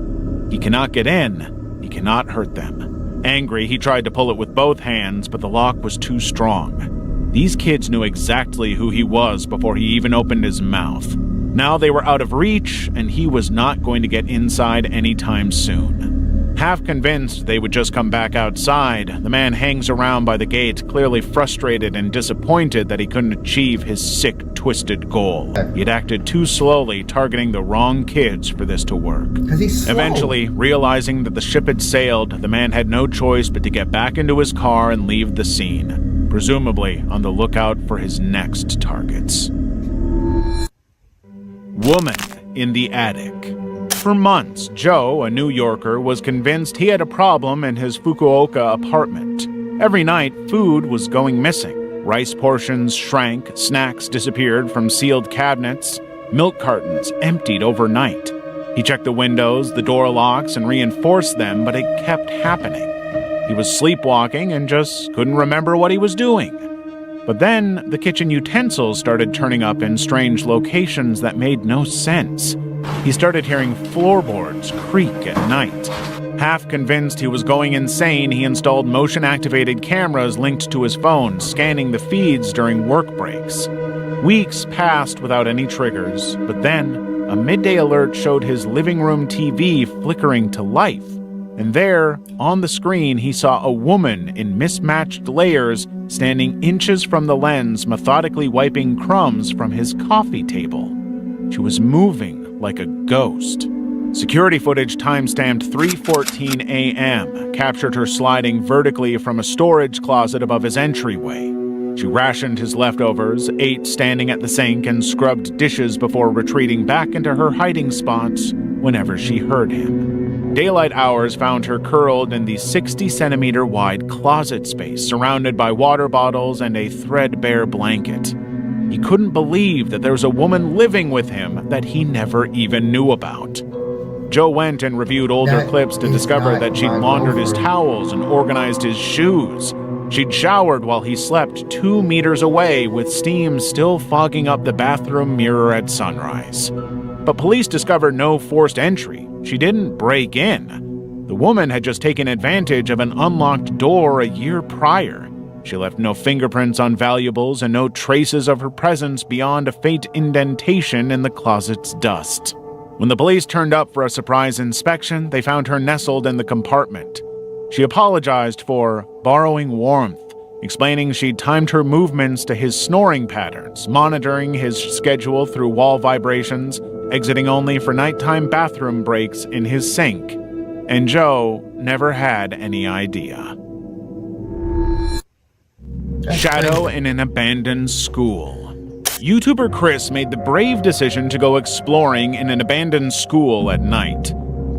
He cannot get in. He cannot hurt them. Angry, he tried to pull it with both hands, but the lock was too strong. These kids knew exactly who he was before he even opened his mouth. Now they were out of reach, and he was not going to get inside anytime soon. Half convinced they would just come back outside, the man hangs around by the gate, clearly frustrated and disappointed that he couldn't achieve his sick, twisted goal. He'd acted too slowly, targeting the wrong kids for this to work. 'Cause he's slow. Eventually, realizing that the ship had sailed, the man had no choice but to get back into his car and leave the scene, presumably on the lookout for his next targets. Woman in the attic. For months, Joe, a New Yorker, was convinced he had a problem in his Fukuoka apartment. Every night, food was going missing. Rice portions shrank, snacks disappeared from sealed cabinets, milk cartons emptied overnight. He checked the windows, the door locks, and reinforced them, but it kept happening. He was sleepwalking and just couldn't remember what he was doing. But then, the kitchen utensils started turning up in strange locations that made no sense. He started hearing floorboards creak at night. Half convinced he was going insane, he installed motion-activated cameras linked to his phone, scanning the feeds during work breaks. Weeks passed without any triggers, but then a midday alert showed his living room TV flickering to life. And there, on the screen, he saw a woman in mismatched layers standing inches from the lens, methodically wiping crumbs from his coffee table. She was moving like a ghost. Security footage timestamped 3:14 a.m. captured her sliding vertically from a storage closet above his entryway. She rationed his leftovers, ate standing at the sink, and scrubbed dishes before retreating back into her hiding spots whenever she heard him. Daylight hours found her curled in the 60-centimeter wide closet space, surrounded by water bottles and a threadbare blanket. He couldn't believe that there was a woman living with him that he never even knew about. Joe went and reviewed older clips to discover that she'd laundered his towels and organized his shoes. She'd showered while he slept 2 meters away, with steam still fogging up the bathroom mirror at sunrise. But police discovered no forced entry. She didn't break in. The woman had just taken advantage of an unlocked door a year prior. She left no fingerprints on valuables and no traces of her presence beyond a faint indentation in the closet's dust. When the police turned up for a surprise inspection, they found her nestled in the compartment. She apologized for borrowing warmth, explaining she'd timed her movements to his snoring patterns, monitoring his schedule through wall vibrations, exiting only for nighttime bathroom breaks in his sink. And Joe never had any idea. Shadow in an abandoned school. YouTuber Chris made the brave decision to go exploring in an abandoned school at night.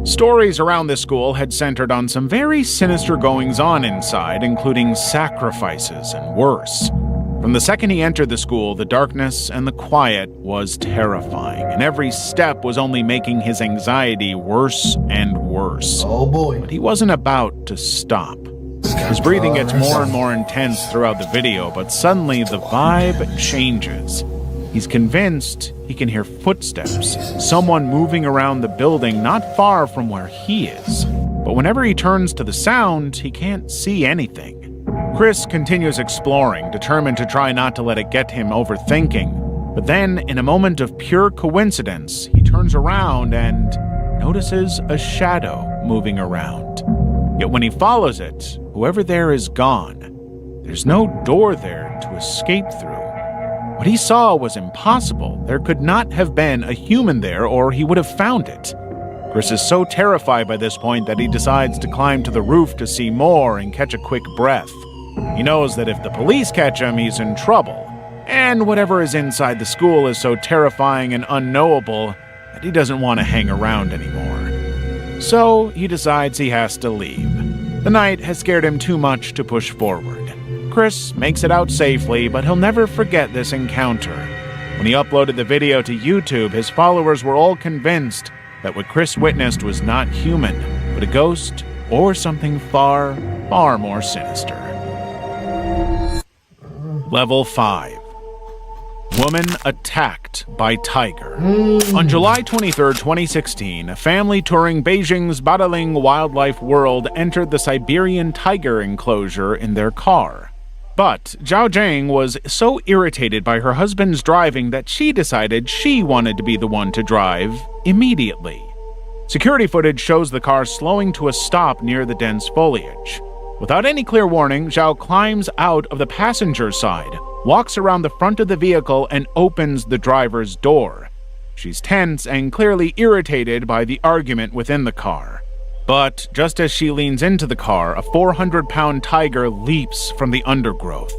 Stories around this school had centered on some very sinister goings-on inside, including sacrifices and worse. From the second he entered the school, the darkness and the quiet was terrifying, and every step was only making his anxiety worse and worse. Oh boy. But he wasn't about to stop. His breathing gets more and more intense throughout the video, but suddenly the vibe changes. He's convinced he can hear footsteps, someone moving around the building not far from where he is. But whenever he turns to the sound, he can't see anything. Chris continues exploring, determined to try not to let it get him overthinking. But then, in a moment of pure coincidence, he turns around and notices a shadow moving around. Yet when he follows it, whoever there is gone. There's no door there to escape through. What he saw was impossible. There could not have been a human there, or he would have found it. Chris is so terrified by this point that he decides to climb to the roof to see more and catch a quick breath. He knows that if the police catch him, he's in trouble. And whatever is inside the school is so terrifying and unknowable that he doesn't want to hang around anymore. So he decides he has to leave. The night has scared him too much to push forward. Chris makes it out safely, but he'll never forget this encounter. When he uploaded the video to YouTube, his followers were all convinced that what Chris witnessed was not human, but a ghost or something far, far more sinister. Level 5. Woman attacked by tiger. On July 23, 2016, a family touring Beijing's Badaling Wildlife World entered the Siberian tiger enclosure in their car. But Zhao Zhang was so irritated by her husband's driving that she decided she wanted to be the one to drive immediately. Security footage shows the car slowing to a stop near the dense foliage. Without any clear warning, Zhao climbs out of the passenger side, walks around the front of the vehicle, and opens the driver's door. She's tense and clearly irritated by the argument within the car. But just as she leans into the car, a 400-pound tiger leaps from the undergrowth.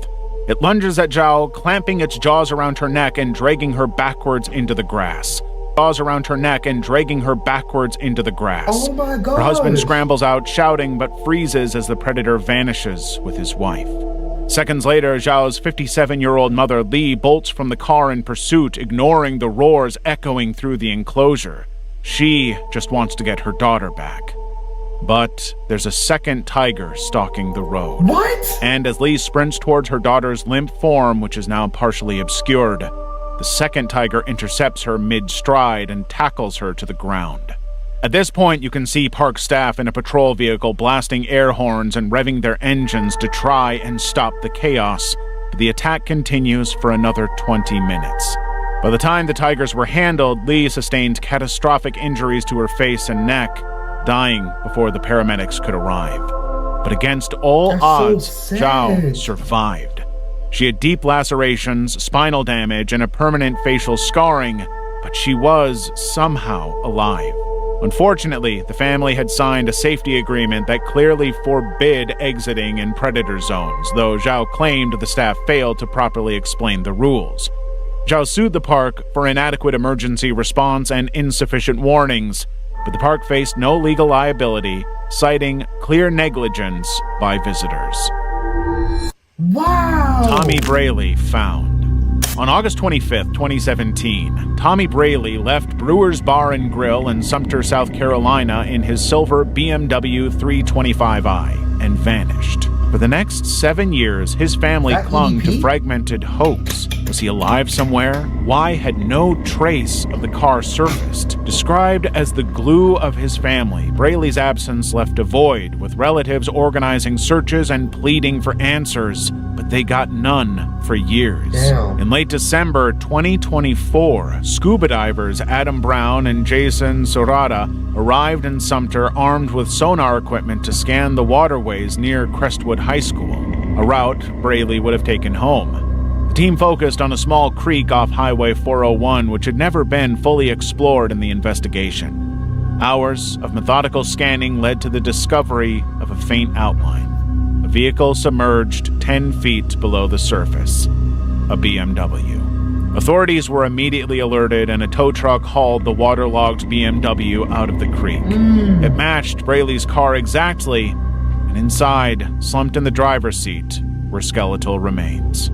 It lunges at Zhao, clamping its jaws around her neck and dragging her backwards into the grass. Oh my God! Her husband scrambles out, shouting, but freezes as the predator vanishes with his wife. Seconds later, Zhao's 57-year-old mother, Li, bolts from the car in pursuit, ignoring the roars echoing through the enclosure. She just wants to get her daughter back. But there's a second tiger stalking the road. What? And as Li sprints towards her daughter's limp form, which is now partially obscured, the second tiger intercepts her mid-stride and tackles her to the ground. At this point, you can see park staff in a patrol vehicle blasting air horns and revving their engines to try and stop the chaos. But the attack continues for another 20 minutes. By the time the tigers were handled, Li sustained catastrophic injuries to her face and neck, dying before the paramedics could arrive. But against all odds, Zhao survived. She had deep lacerations, spinal damage, and a permanent facial scarring, but she was somehow alive. Unfortunately, the family had signed a safety agreement that clearly forbid exiting in predator zones, though Zhao claimed the staff failed to properly explain the rules. Zhao sued the park for inadequate emergency response and insufficient warnings, but the park faced no legal liability, citing clear negligence by visitors. Wow! Tommy Braley found. On August 25, 2017, Tommy Braley left Brewer's Bar and Grill in Sumter, South Carolina in his silver BMW 325i and vanished. For the next 7 years, his family clung to fragmented hopes. Was he alive somewhere? Why had no trace of the car surfaced? Described as the glue of his family, Braley's absence left a void, with relatives organizing searches and pleading for answers, but they got none for years. Damn. In late December 2024, scuba divers Adam Brown and Jason Sorada arrived in Sumter armed with sonar equipment to scan the waterways near Crestwood High School, a route Braley would have taken home. The team focused on a small creek off Highway 401, which had never been fully explored in the investigation. Hours of methodical scanning led to the discovery of a faint outline. A vehicle submerged 10 feet below the surface. A BMW. Authorities were immediately alerted, and a tow truck hauled the waterlogged BMW out of the creek. It matched Braley's car exactly, and inside, slumped in the driver's seat, were skeletal remains.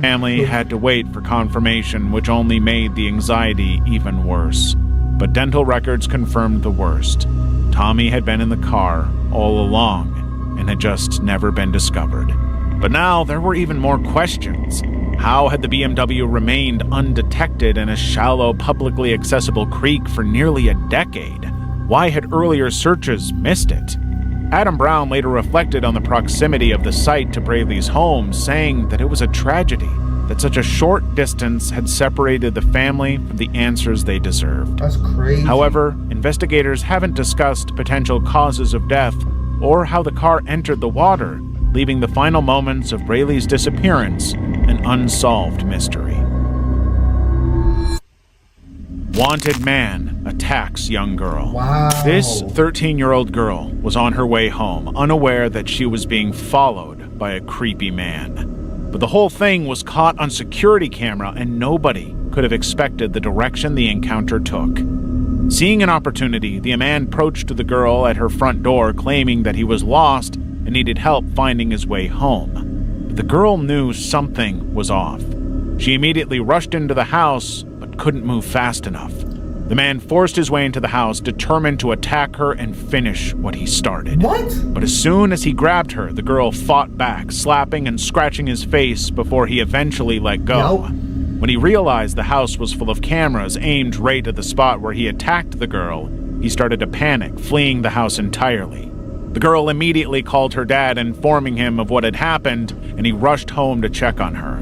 Family had to wait for confirmation, which only made the anxiety even worse. But dental records confirmed the worst. Tommy had been in the car all along and had just never been discovered. But now there were even more questions. How had the BMW remained undetected in a shallow, publicly accessible creek for nearly a decade? Why had earlier searches missed it? Adam Brown later reflected on the proximity of the site to Braley's home, saying that it was a tragedy that such a short distance had separated the family from the answers they deserved. That's crazy. However, investigators haven't discussed potential causes of death or how the car entered the water, leaving the final moments of Braley's disappearance an unsolved mystery. Wanted man attacks young girl. Wow. This 13-year-old girl was on her way home, unaware that she was being followed by a creepy man. But the whole thing was caught on security camera, and nobody could have expected the direction the encounter took. Seeing an opportunity, the man approached the girl at her front door, claiming that he was lost and needed help finding his way home. But the girl knew something was off. She immediately rushed into the house, but couldn't move fast enough. The man forced his way into the house, determined to attack her and finish what he started. What? But as soon as he grabbed her, the girl fought back, slapping and scratching his face before he eventually let go. Nope. When he realized the house was full of cameras aimed right at the spot where he attacked the girl, he started to panic, fleeing the house entirely. The girl immediately called her dad, informing him of what had happened, and he rushed home to check on her.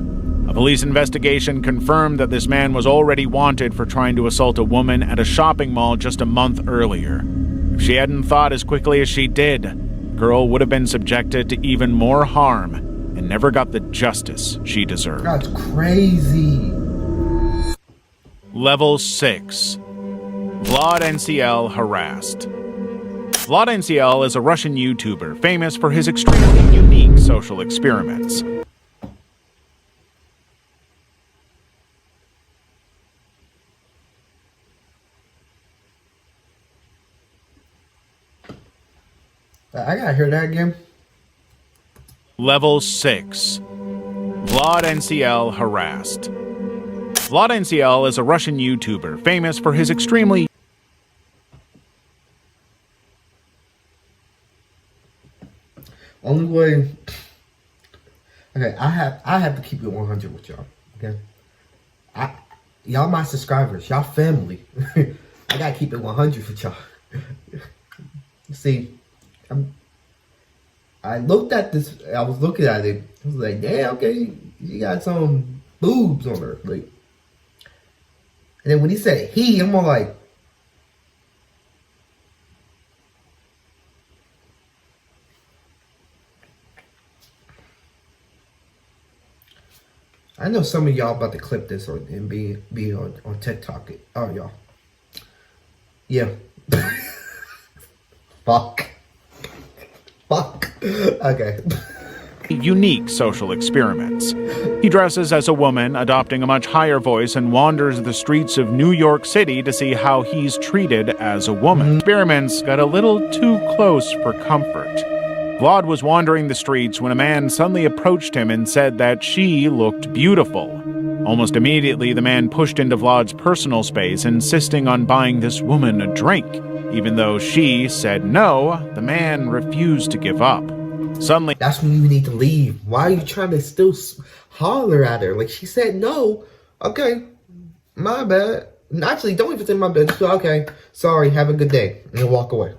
police investigation confirmed that this man was already wanted for trying to assault a woman at a shopping mall just a month earlier. If she hadn't thought as quickly as she did, the girl would have been subjected to even more harm and never got the justice she deserved. That's crazy. Level 6. Vlad NCL harassed. Vlad NCL is a Russian YouTuber famous for his extremely unique social experiments. I gotta hear that again. Level 6. Vlad NCL harassed. Vlad NCL is a Russian YouTuber famous for his extremely... Only way. Okay, I have to keep it 100 with y'all. Okay, y'all my subscribers, y'all family. I gotta keep it 100 with y'all. See, I looked at this. I was looking at it. I was like, "Damn, okay, you got some boobs on her." Like, and then when he said "he," I'm all like, I know some of y'all about to clip this and be on TikTok. Oh, y'all. Yeah. Fuck. Okay. Unique social experiments. He dresses as a woman, adopting a much higher voice, and wanders the streets of New York City to see how he's treated as a woman. Experiments got a little too close for comfort. Vlad was wandering the streets when a man suddenly approached him and said that she looked beautiful. Almost immediately, the man pushed into Vlad's personal space, insisting on buying this woman a drink. Even though she said no, the man refused to give up. Suddenly, that's when you need to leave. Why are you trying to still holler at her? Like, she said no. Okay, my bad. Actually, don't even say my bad. Just go, okay, sorry, have a good day, and walk away.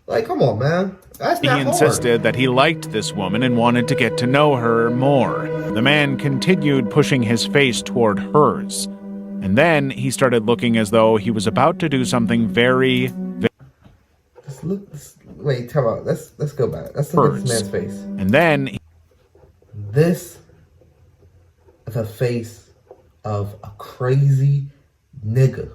Like, come on, man. That's not hard. He insisted that he liked this woman and wanted to get to know her more. The man continued pushing his face toward hers. And then he started looking as though he was about to do something very wait, come on. Let's go back. Let's look at this man's face. And then this is a face of a crazy nigga.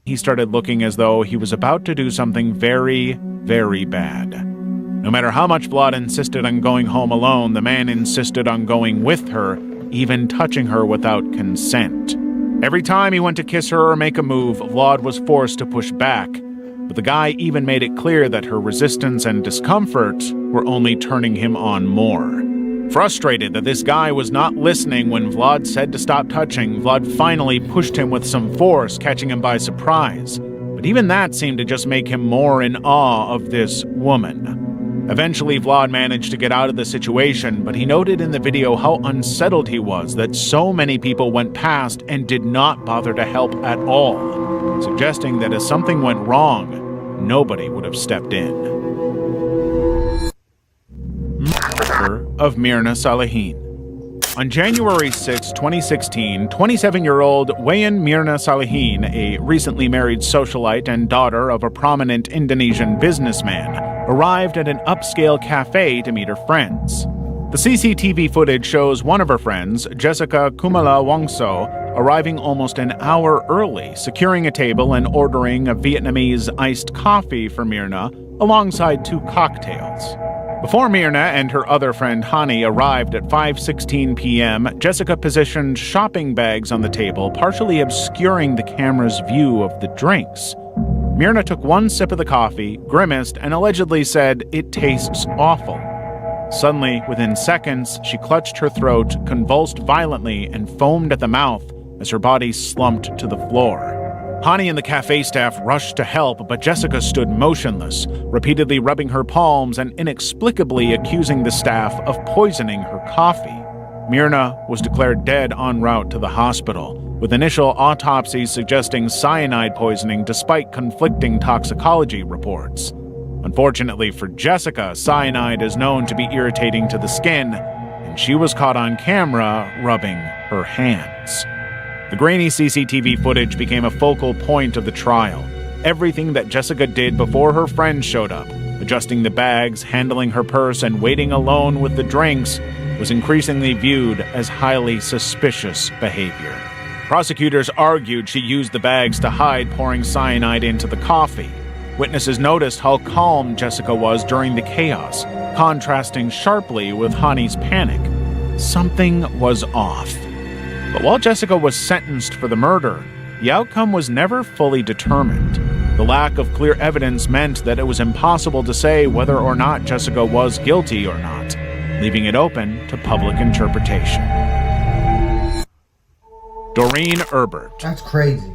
He started looking as though he was about to do something very, very bad. No matter how much Vlad insisted on going home alone, the man insisted on going with her, even touching her without consent. Every time he went to kiss her or make a move, Vlad was forced to push back. But the guy even made it clear that her resistance and discomfort were only turning him on more. Frustrated that this guy was not listening when Vlad said to stop touching, Vlad finally pushed him with some force, catching him by surprise. But even that seemed to just make him more in awe of this woman. Eventually, Vlad managed to get out of the situation, but he noted in the video how unsettled he was that so many people went past and did not bother to help at all, suggesting that if something went wrong, nobody would have stepped in. Murder of Myrna Salehin. On January 6, 2016, 27-year-old Wayan Myrna Salehin, a recently married socialite and daughter of a prominent Indonesian businessman, arrived at an upscale cafe to meet her friends. The CCTV footage shows one of her friends, Jessica Kumala Wongso, arriving almost an hour early, securing a table and ordering a Vietnamese iced coffee for Myrna, alongside 2 cocktails. Before Myrna and her other friend Hani arrived at 5:16 p.m., Jessica positioned shopping bags on the table, partially obscuring the camera's view of the drinks. Myrna took one sip of the coffee, grimaced, and allegedly said, "It tastes awful." Suddenly, within seconds, she clutched her throat, convulsed violently, and foamed at the mouth as her body slumped to the floor. Hani and the cafe staff rushed to help, but Jessica stood motionless, repeatedly rubbing her palms and inexplicably accusing the staff of poisoning her coffee. Myrna was declared dead en route to the hospital, with initial autopsies suggesting cyanide poisoning despite conflicting toxicology reports. Unfortunately for Jessica, cyanide is known to be irritating to the skin, and and she was caught on camera rubbing her hands. The grainy CCTV footage became a focal point of the trial. Everything that Jessica did before her friend showed up, adjusting the bags, handling her purse, and waiting alone with the drinks, was increasingly viewed as highly suspicious behavior. Prosecutors argued she used the bags to hide pouring cyanide into the coffee. Witnesses noticed how calm Jessica was during the chaos, contrasting sharply with Hani's panic. Something was off. But while Jessica was sentenced for the murder, the outcome was never fully determined. The lack of clear evidence meant that it was impossible to say whether or not Jessica was guilty or not, leaving it open to public interpretation. Doreen Erbert. That's crazy.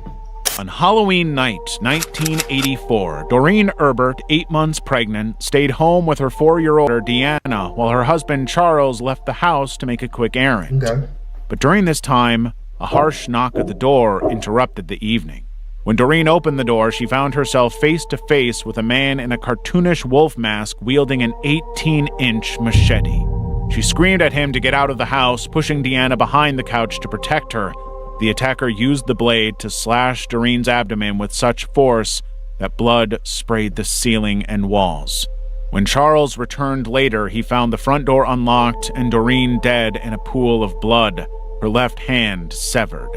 On Halloween night, 1984, Doreen Erbert, 8 months pregnant, stayed home with her 4-year-old daughter Deanna while her husband Charles left the house to make a quick errand. Okay. But during this time, a harsh knock at the door interrupted the evening. When Doreen opened the door, she found herself face to face with a man in a cartoonish wolf mask wielding an 18-inch machete. She screamed at him to get out of the house, pushing Deanna behind the couch to protect her. The attacker used the blade to slash Doreen's abdomen with such force that blood sprayed the ceiling and walls. When Charles returned later, he found the front door unlocked and Doreen dead in a pool of blood, her left hand severed.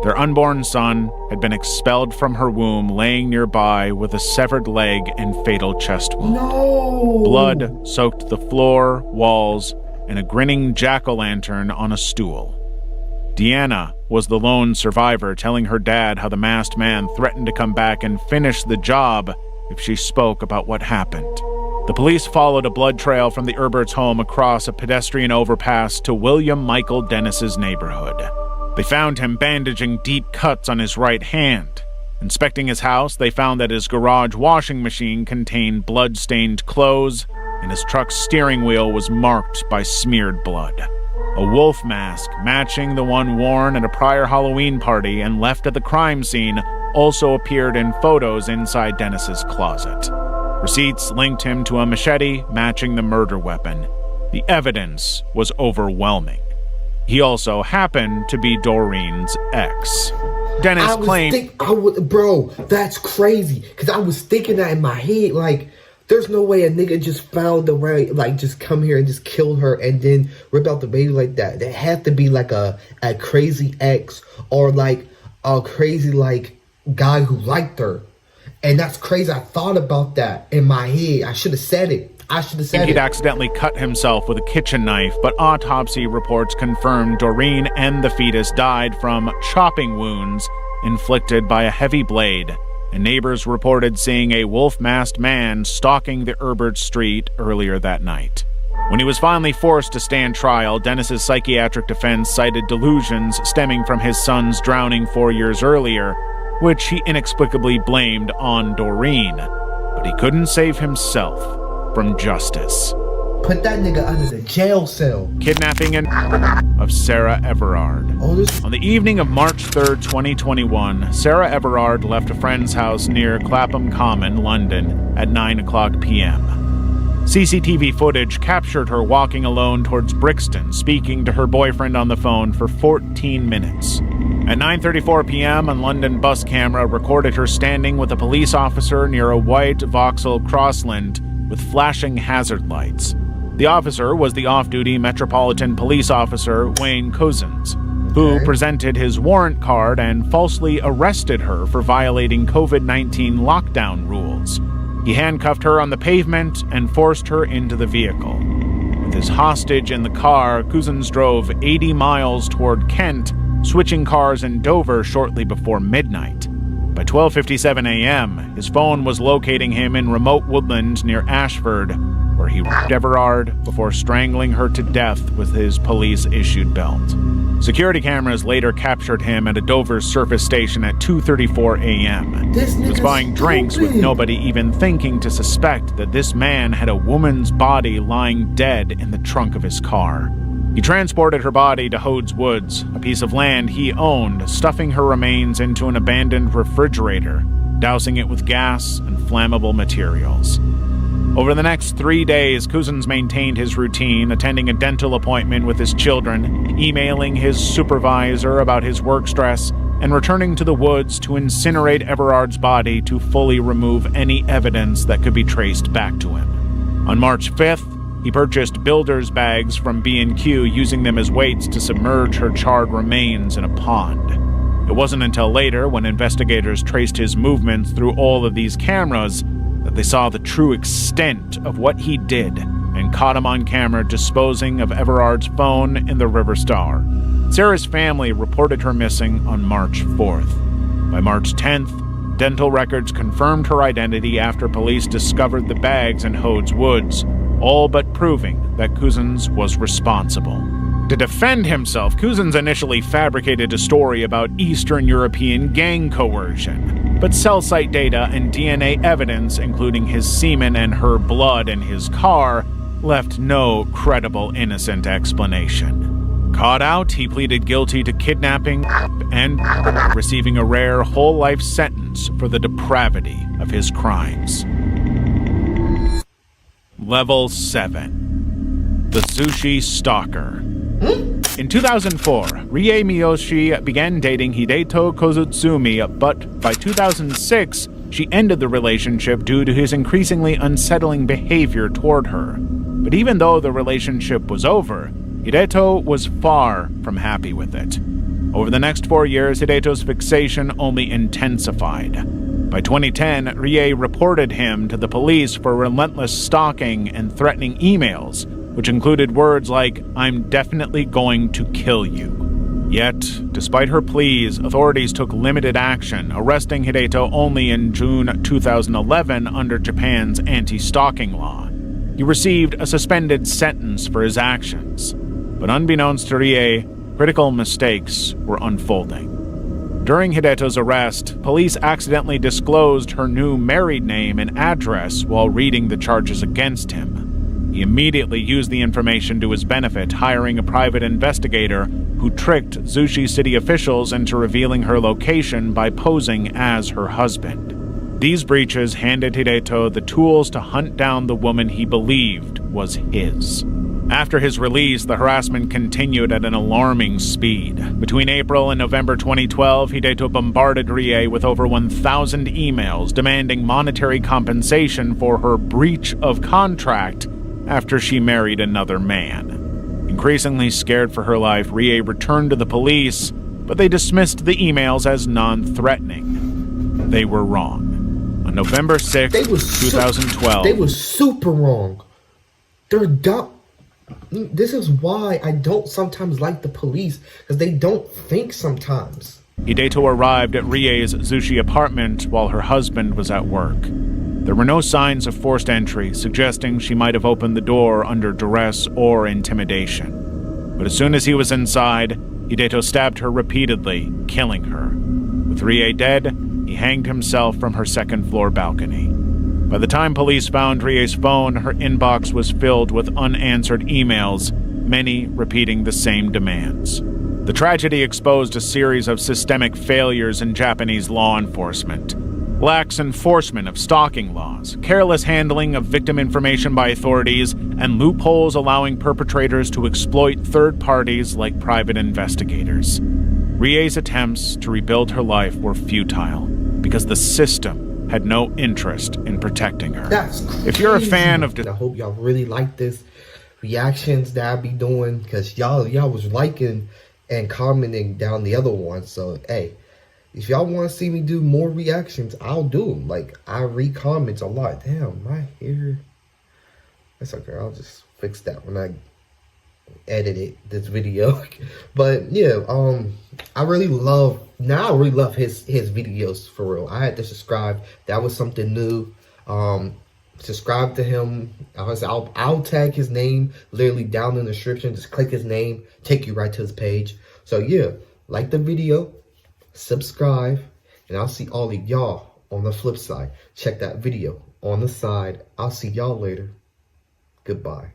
Their unborn son had been expelled from her womb, laying nearby with a severed leg and fatal chest wound. No! Blood soaked the floor, walls, and a grinning jack-o'-lantern on a stool. Deanna was the lone survivor, telling her dad how the masked man threatened to come back and finish the job if she spoke about what happened. The police followed a blood trail from the Erberts' home across a pedestrian overpass to William Michael Dennis's neighborhood. They found him bandaging deep cuts on his right hand. Inspecting his house, they found that his garage washing machine contained blood-stained clothes, and his truck's steering wheel was marked by smeared blood. A wolf mask, matching the one worn at a prior Halloween party and left at the crime scene, also appeared in photos inside Dennis's closet. Receipts linked him to a machete matching the murder weapon. The evidence was overwhelming. He also happened to be Doreen's ex. Dennis claimed... Bro, that's crazy. Because I was thinking that in my head, like, there's no way a nigga just found the right, like, just come here and just kill her and then rip out the baby like that. There had to be, like, a crazy ex or, like, a crazy, like, guy who liked her. And that's crazy. I thought about that in my head. I should have said it. He'd accidentally cut himself with a kitchen knife, but autopsy reports confirmed Doreen and the fetus died from chopping wounds inflicted by a heavy blade, and neighbors reported seeing a wolf-masked man stalking the Erbert Street earlier that night. When he was finally forced to stand trial, Dennis's psychiatric defense cited delusions stemming from his son's drowning 4 years earlier, which he inexplicably blamed on Doreen. But he couldn't save himself from justice. Put that nigga under the jail cell. Kidnapping of Sarah Everard. On the evening of March 3rd, 2021, Sarah Everard left a friend's house near Clapham Common, London, at 9:00 p.m. CCTV footage captured her walking alone towards Brixton, speaking to her boyfriend on the phone for 14 minutes. At 9:34 p.m., a London bus camera recorded her standing with a police officer near a white Vauxhall Crossland with flashing hazard lights. The officer was the off-duty Metropolitan Police Officer Wayne Cousins, who presented his warrant card and falsely arrested her for violating COVID-19 lockdown rules. He handcuffed her on the pavement and forced her into the vehicle. With his hostage in the car, Cousins drove 80 miles toward Kent, switching cars in Dover shortly before midnight. By 12:57 a.m., his phone was locating him in remote woodland near Ashford, where he raped Everard before strangling her to death with his police-issued belt. Security cameras later captured him at a Dover surface station at 2:34 a.m. He was buying drinks with nobody even thinking to suspect that this man had a woman's body lying dead in the trunk of his car. He transported her body to Hodes Woods, a piece of land he owned, stuffing her remains into an abandoned refrigerator, dousing it with gas and flammable materials. Over the next 3 days, Cousins maintained his routine, attending a dental appointment with his children, emailing his supervisor about his work stress, and returning to the woods to incinerate Everard's body to fully remove any evidence that could be traced back to him. On March 5th, he purchased builder's bags from B&Q, using them as weights to submerge her charred remains in a pond. It wasn't until later, when investigators traced his movements through all of these cameras, that they saw the true extent of what he did and caught him on camera disposing of Everard's phone in the River Star. Sarah's family reported her missing on March 4th. By March 10th, dental records confirmed her identity after police discovered the bags in Hode's Woods, all but proving that Cousins was responsible. To defend himself, Cousins initially fabricated a story about Eastern European gang coercion, but cell site data and DNA evidence, including his semen and her blood in his car, left no credible innocent explanation. Caught out, he pleaded guilty to kidnapping and receiving a rare whole-life sentence for the depravity of his crimes. Level 7. The Sushi Stalker. In 2004, Rie Miyoshi began dating Hideto Kozutsumi, but by 2006, she ended the relationship due to his increasingly unsettling behavior toward her. But even though the relationship was over, Hideto was far from happy with it. Over the next 4 years, Hideto's fixation only intensified. By 2010, Rie reported him to the police for relentless stalking and threatening emails, which included words like, "I'm definitely going to kill you." Yet, despite her pleas, authorities took limited action, arresting Hideto only in June 2011 under Japan's anti-stalking law. He received a suspended sentence for his actions. But unbeknownst to Rie, critical mistakes were unfolding. During Hideto's arrest, police accidentally disclosed her new married name and address while reading the charges against him. He immediately used the information to his benefit, hiring a private investigator who tricked Zushi city officials into revealing her location by posing as her husband. These breaches handed Hideto the tools to hunt down the woman he believed was his. After his release, the harassment continued at an alarming speed. Between April and November 2012, Hideto bombarded Rie with over 1,000 emails demanding monetary compensation for her breach of contract after she married another man. Increasingly scared for her life, Rie returned to the police, but they dismissed the emails as non-threatening. They were wrong. On November 6, 2012... They were super wrong. They're dumb. This is why I don't sometimes like the police, because they don't think sometimes. Hideto arrived at Rie's Zushi apartment while her husband was at work. There were no signs of forced entry, suggesting she might have opened the door under duress or intimidation. But as soon as he was inside, Hideto stabbed her repeatedly, killing her. With Rie dead, he hanged himself from her second-floor balcony. By the time police found Rie's phone, her inbox was filled with unanswered emails, many repeating the same demands. The tragedy exposed a series of systemic failures in Japanese law enforcement. Lax enforcement of stalking laws, careless handling of victim information by authorities, and loopholes allowing perpetrators to exploit third parties like private investigators. Rie's attempts to rebuild her life were futile because the system had no interest in protecting her. That's crazy. If you're a fan of... I hope y'all really like this reactions that I be doing, because y'all was liking and commenting down the other one. So, hey, if y'all want to see me do more reactions, I'll do them. Like, I read comments a lot. Damn, my hair. That's okay. I'll just fix that when I edit this video. But yeah, I really love his videos, for real. I had to subscribe. That was something new. Subscribe to him. I'll tag his name literally down in the description. Just click his name, take you right to his page. So yeah, like the video, subscribe, and I'll see all of y'all on the flip side. Check that video on the side. I'll see y'all later. Goodbye.